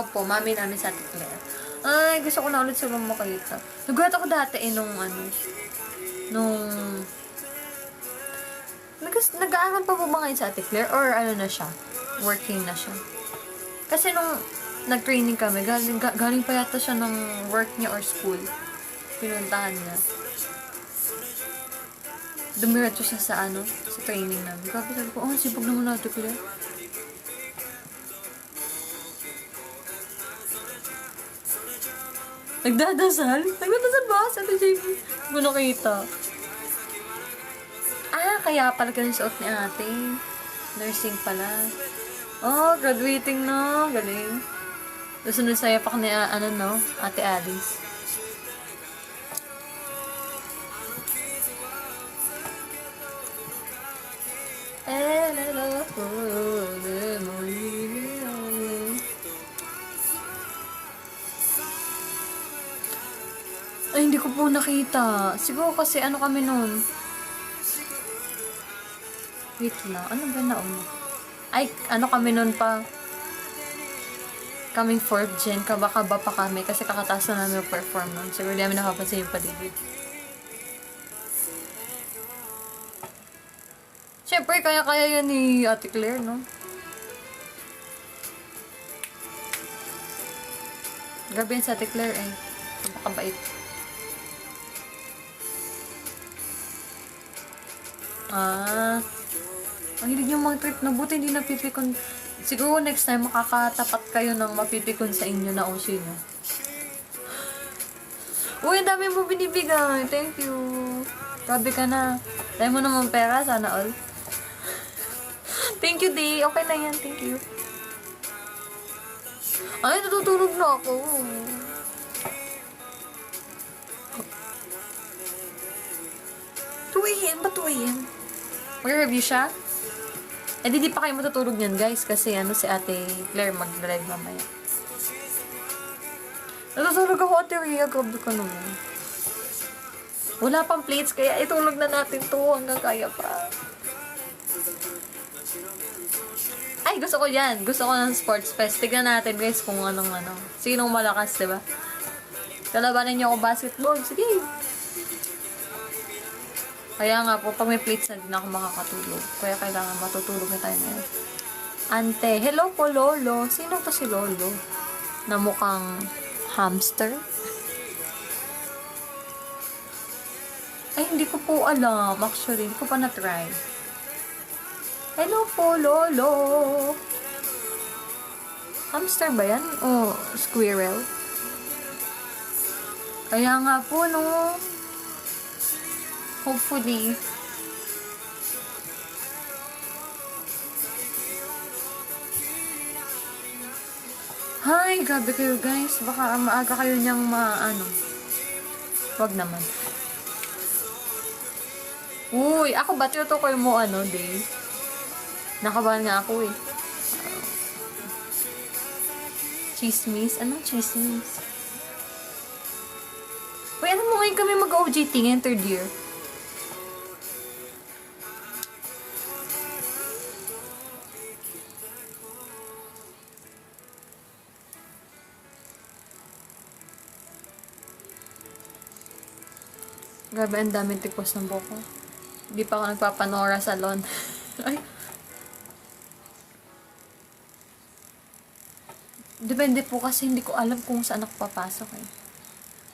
Opo, mami namin sa Ate Claire. Ay, gusto ko na ulit silang makita. Nagulat ako dati nung nag-aaral pa po ba ngayon sa Ate Claire? Or ano na siya? Working na siya. Kasi nung nag-training kami, galing pa yata siya ng work niya or school. Pinuntahan niya. Dumiretso siya sa sa training namin. Grabe, sabi ko, sipag naman na Ate Claire. Nagdadasal? Nagdadasal ba? Sa Ate JP? Hindi ko nakita. Kaya pala ganun suot ni ate. Nursing pala. Graduating na. Galing. Susunod sa yapak ni, Ate Alice. Ay, hindi ko po nakita. Siguro kasi kami nun. Wait lang. Ano ba Ay, kami nun pa. Kaming 4th gen. Kaba-kaba pa kami. Kasi kakataas na namin perform nun. Siguro di namin nakapansin yung paligid. Siyempre, kaya-kaya yan ni Ate Claire, no? Grabe yan sa Ate Claire, eh. Napakabait. Ang hilig yung mga trip na buti hindi napipikon. Siguro next time makakatapat kayo ng mapipikon sa inyo na uso nyo. Uy, ang dami mo binibigay. Thank you. Grabe ka na. Dahil mo naman pera, sana all. Thank you, Day. Okay na yan. Thank you. Ay, natutulog na ako. 2 a.m. Ba 2 a.m.? Mag-review siya? Di pa kayo matutulog yan, guys. Kasi si Ate Claire mag-live mamaya. Natutulog ako, Ate Rhea. Grabe ka naman. Wala pang plates, kaya itulog na natin to hanggang kaya pa. Ay, gusto ko yan. Gusto ko ng sports fest. Tignan natin, guys, kung sinong malakas, diba? Kalabanan niyo ako basketball. Sige. Kaya nga po, pag may plates na din ako makakatulog. Kaya kailangan matutulog na tayo ngayon. Ante, hello po, Lolo. Sino to si Lolo? Na mukhang hamster? Ay, hindi ko po alam. Actually, hindi ko pa na-try. Hello po, Lolo. Hamster ba yan? O squirrel? Kaya nga po, no? Hopefully. Hi, grabe kayo, guys. Baka maaga kayo niyang wag naman. Uy, ako ba tinutukoy mo Day? Nakabahan nga ako eh. Chismis? Anong chismis? Uy, ano mo ngayon kami mag-OJT ngayon, 3rd year? Grabe, ang daming tipos ng buko. Hindi pa ako nagpapanora salon. Ay. Depende po kasi hindi ko alam kung saan ako papasok eh.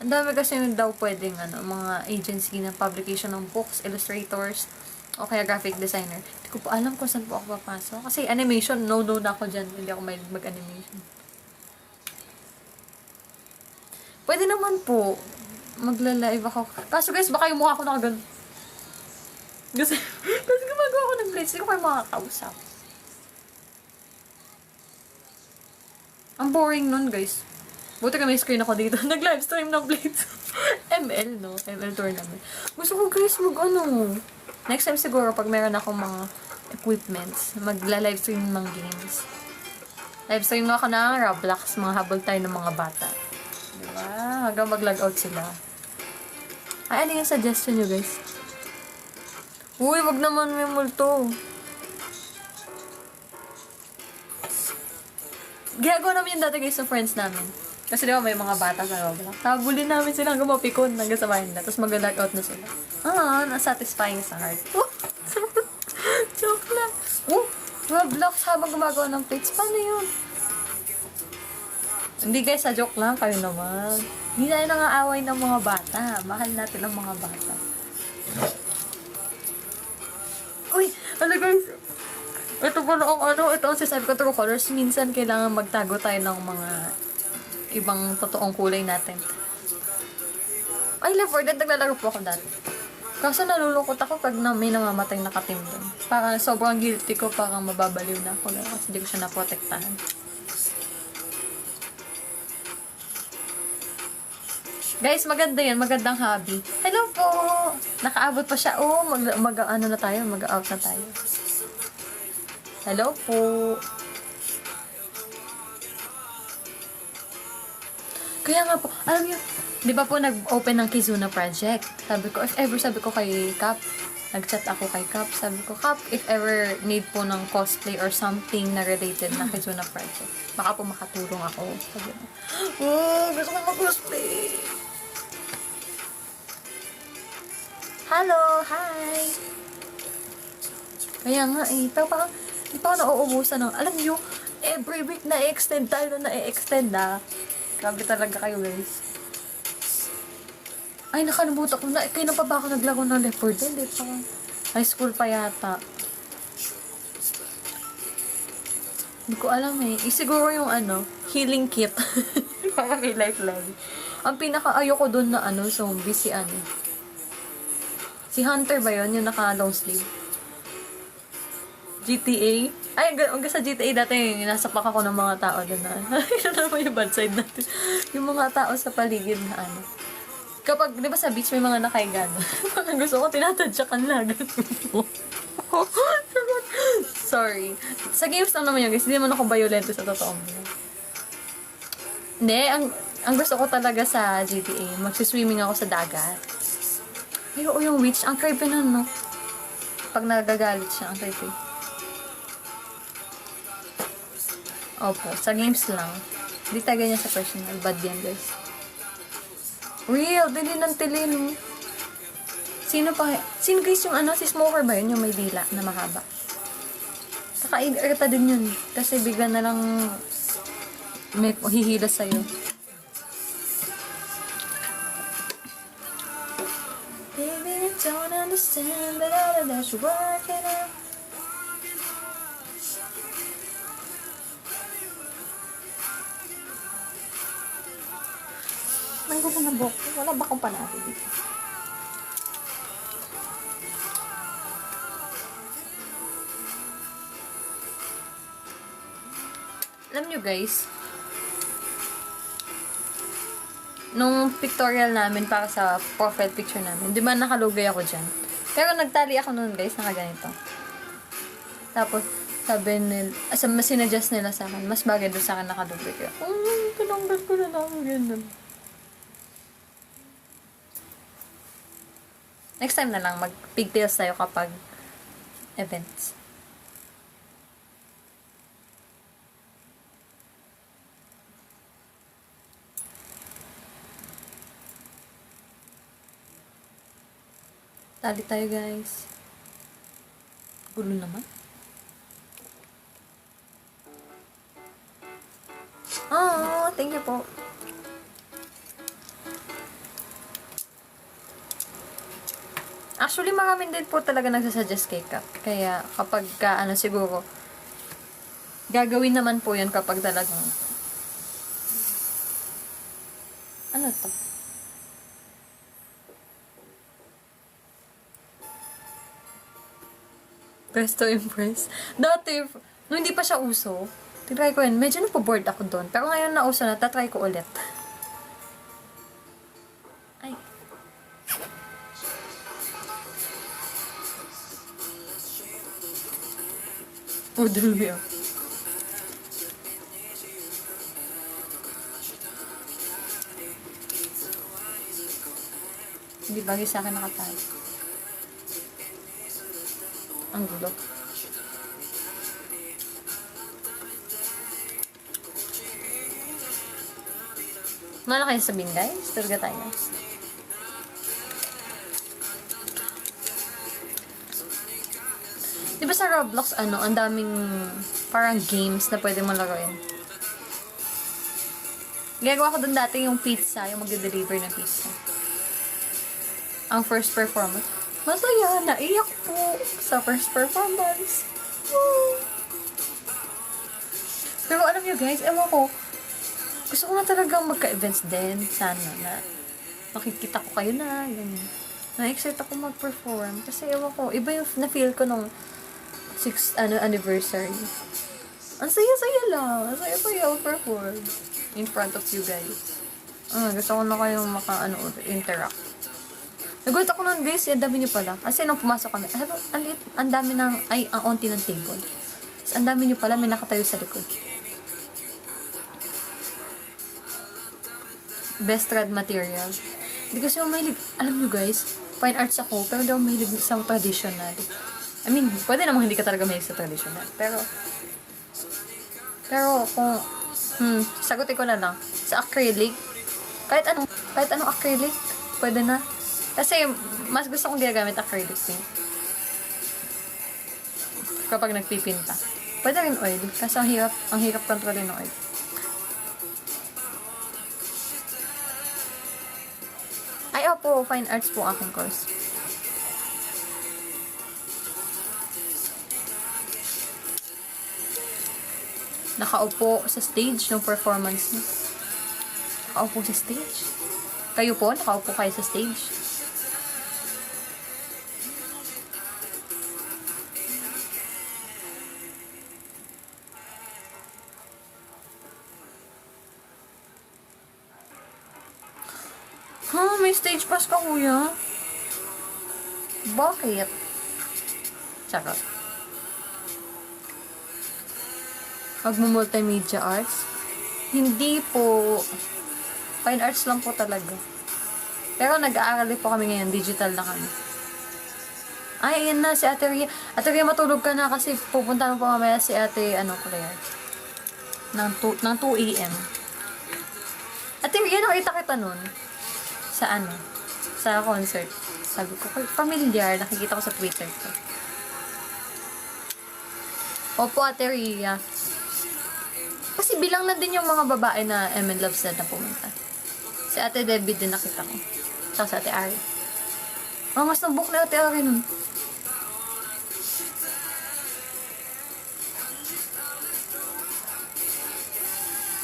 Ang dami kasi daw pwedeng mga agency na publication ng books, illustrators, o kaya graphic designer. Hindi ko po alam kung saan po ako papasok. Kasi animation, no na ako dyan. Hindi ako may mag-animation. Pwede naman po, magla-live ako. Kaso guys, baka yung mukha ko nakagan. Kasi gumagawa ako ng plates, hindi ko kayo makakausap. Ang boring nun, guys. Buti ka may screen ako dito. Nag-livestream ng plates. ML, no? ML tournament. Gusto ko, guys, next time siguro, pag meron akong mga equipments, magla-livestream ng games. Livestream ako ng Roblox, mga habol tayo ng mga bata. Diba? Hanggang mag-log out sila. Ay, ano yung suggestion nyo, guys? Uy, wag naman may multo. Ginagawa namin yung dati guys sa friends namin. Kasi di ba may mga bata sa Roblox. Habulin namin sila hanggang mapikon hanggang sa bahay nila. Tapos mag-log out na sila. Nasatisfying sa heart. Joke lang. Roblox habang gumagawa ng plates. Paano yun? Hindi guys, sa joke lang. Kayo naman. Hindi tayo nangaaway ng mga bata. Mahal natin ang mga bata. Uy! Ano guys? Ito pala ito ang sinasabi ko, true colors. Minsan kailangan magtago tayo ng mga ibang totoong kulay natin. I love Fortnite, naglalaro po ako dati. Kaso nalulungkot ako pag may namamatay na ka-team doon. Parang sobrang guilty ko, parang mababaliw na ako kasi hindi ko siya naprotektahan. Guys, maganda yan. Magandang hobby. Hello po! Nakaabot pa siya. Mag-out na tayo. Hello po! Kaya nga po, alam niyo, di ba po nag-open ng Kizuna project? Sabi ko kay Cap, nag-chat ako kay Cap, sabi ko, Cap, if ever need po ng cosplay or something na related na Kizuna project, baka po makatulong ako. Sabi ko, gusto ko mag-cosplay! Hello! Hi! Kaya nga pero parang di pa ako nauubusan ng, alam nyo, every week na-extend tayo na na-extend Grabe talaga kayo guys. Ay, nakalimutan ko na. Kailan pa ba ako naglaro ng Left 4 Dead? High school pa yata. Hindi ko alam siguro yung healing kit. Para may lifeline. Ang pinaka-ayoko dun na zombie si Hunter ba yun? Yung naka-long sleeve. GTA? Ay, hanggang sa GTA dati, nasapak ako ng mga tao doon na. Yun naman yung bad side natin. Yung mga tao sa paligid na Kapag, di ba sa beach may mga nakaigan? Parang gusto ko, tinatadyakan lang. Sorry. Sa games lang naman yun, guys. Hindi naman ako violento sa totoong buhay. Hindi, ang gusto ko talaga sa GTA, magsiswimming ako sa dagat. Pero yung witch, ang creepy nun, no? Pag nagagalit siya, ang creepy. Opo, sa games lang. Hindi tayo ganyan sa personal. Bad yan, guys. Real, dili ng tilin. Sino guys yung si Smoker ba yun? Yung may dila na mahaba. Kaka-irita din yun. Kasi bigla na lang may hihila sa'yo. Baby, don't understand that all of that you working out. Ang gusto na buhok. Wala ba akong panalo dito? Alam nyo guys, nung pictorial namin para sa profile picture namin, di ba nakalugay ako dyan? Pero nagtali ako noon guys, nakaganito. Tapos, sabi nila, sinadjust nila sa akin, mas bagay doon sa akin nakalugay. Kaya, tinanggal ko na lang, ganun. Next time na lang, mag-pigtails tayo kapag events. Tali tayo guys. Gulo naman. Thank you po. Actually, maraming din po talaga nagsasuggest kay Kap. Kaya, kapag ka, siguro, gagawin naman po yun kapag talagang, ano to? Press to impress. Dati, nung hindi pa siya uso, tinry ko yun. Medyo napaboard ako doon. Pero ngayon na uso na, tatry ko ulit. Ay. Oh, dumi ah. Hindi bagay sa akin nakatali. Ang gulo. Mana kayo sabihin, guys? Talaga tayo. Di ba sa Roblox, ang daming parang games na pwede mo laruin. Ginagawa ko dun dati yung pizza, yung magde-deliver ng pizza. Ang first performance. Masaya, naiyak po sa first performance. Woo! Pero alam nyo guys, ewan ko, gusto ko na talagang magka-events din. Sana na makikita ko kayo na, ganyan. Na-excite ako mag-perform. Kasi ewan ko, iba yung na-feel ko nung 6th anniversary. Ang saya-saya lang. Ang saya-saya perform in front of you guys. Gusto ko na kayong interact. Nagulat ako nun guys, ang dami nyo pala. Kasi nung pumasok kami, ang dami ang onti ng table. Tapos ang dami nyo pala, may nakatayo sa likod. Best thread material. Hindi kasi ako mahilig, alam nyo guys, fine arts ako, pero hindi ako mahilig sa traditional. I mean, pwede namang hindi ka talaga mahilig sa traditional. Pero kung, sagutin ko na lang. Sa acrylic, kahit anong acrylic, pwede na. Kasi, mas gusto kong ginagamit acrylic paint. Kapag nagpipinta. Pwede rin oil. Kasi ang hirap kontrolin ng oil. Ay, opo, fine arts po aking course. Nakaupo sa stage ng performance niya. Nakaupo sa stage. Kayo po, nakaupo kayo sa stage. May stage pass ka, kuya? Bakit? Charot. Multimedia arts? Hindi po. Fine arts lang po talaga. Pero nag-aaral po kami ngayon. Digital na kami. Ay, ayan na. Si Ate Ria. Ate Ria, matulog ka na kasi pupunta mo pa mamaya si Ate, Claire. Ng 2 a.m. Ate Ria, nakita kita nun. Sa concert. Sabi ko, familiar. Nakikita ko sa Twitter ko. Opo, Ate Ria. Kasi bilang na din yung mga babae na MN Loves na pumunta. Si Ate Debbie din nakita ko. Tsaka si Ate Ari. Mas nabuk na Ate Ari nun.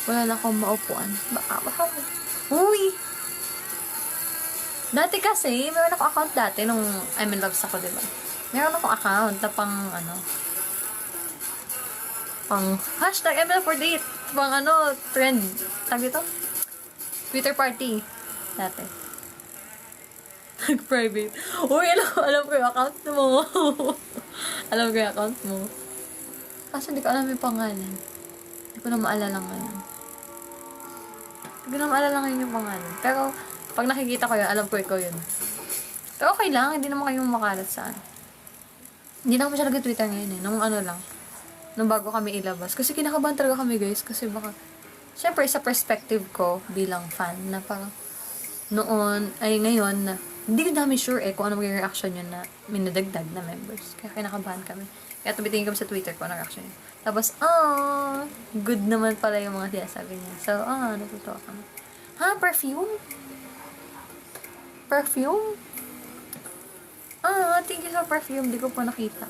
Wala na akong maupuan. Baka. Uy! Dati kasi, meron ako account dati nung MN Loves ako, diba? Meron akong account na pang hashtag ML48 pang trend tag ito Twitter party dati. Private. Uy, alam ko yung account mo. Alam ko yung account mo. Kasi hindi ko alam yung pangalan. Hindi ko na maalala ngayon. Yung pangalan. Pero pag nakikita ko yun, alam ko ikaw yun. Pero okay lang, hindi naman kayong makalat saan. Hindi na kami siya nag-Twitter ngayon nung bago kami ilabas. Kasi kinakabahan talaga kami guys. Kasi baka, syempre sa perspective ko bilang fan na parang noon, ay ngayon na hindi namin sure kung ano magiging reaction yun na may nadagdag na members. Kaya kinakabahan kami. Kaya tumitingin kami sa Twitter ko, ano reaction yun. Tapos, good naman pala yung mga sinasabi niya. So, natutuwa ka na. Ha? Perfume? Perfume? Thank you sa perfume. Di ko pa nakita.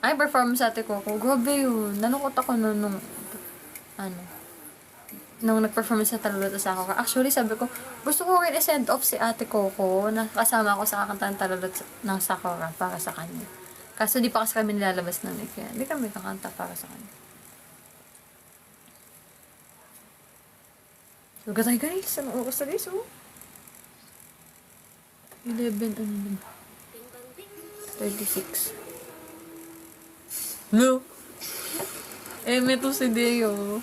Ay, performance sa Ate Coco. Grabe yun. Nalungkot ako nung nag-performance sa Talulot sa ako. Actually, sabi ko, gusto ko rin i-send off si Ate Coco na kasama ako sa kakantang Talulot ng Sakura para sa kanya. Kaso di pa kasi kami nilalabas nun eh. Kaya di kami kakanta para sa kanya. So, gatay guys. Ano oras na guys? 11, 36. No! Eme to si Deo.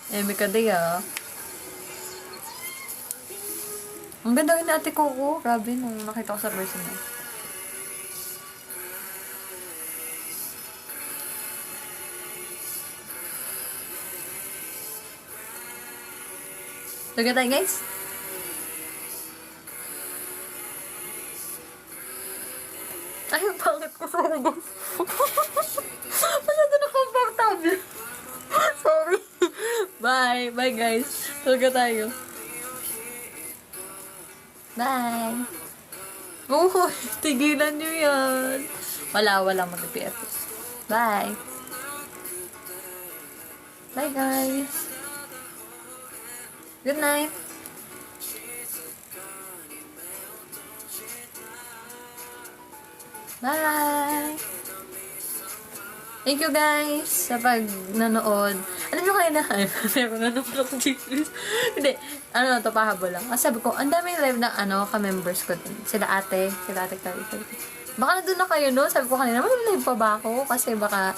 Eme ka Deo. Ang ganda rin na Ate Coco. Grabe, nung nakita ko sa personal. Laga tayo, guys. Ay, bakit ko sorry, guys? Masyado na comfortable. Sorry. Bye. Bye, guys. Laga tayo. Bye. Oh, tigilan nyo yan. Wala mag-PF. Bye. Bye, guys. Good night. Bye. Thank you guys sa pag-nanood. Alam nyo kayo na, meron na naman ako G-Please. Hindi, to, pahabol lang. Kasi sabi ko, ang daming live na, ka-members ko din. Sila ate Clary. Baka nandun na kayo, no? Sabi ko kanina, live pa ba ako? Kasi baka,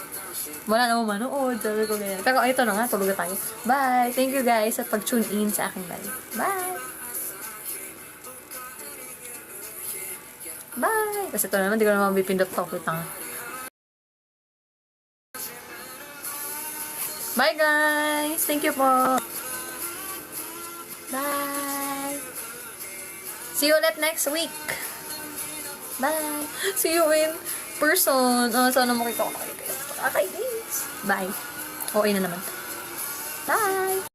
wala na manood. Sabi ko ganyan. Pero ito na nga, tulog na tayo. Bye! Thank you guys sa pag-tune in sa aking live. Bye! Bye! Kasi ito naman, di ko naman bipindot pa. Bye guys! Thank you po! Bye! See you ulit next week! Bye! See you in person! Sana makita ko na kayo guys. Okay, guys! Bye! Okay na naman. Bye!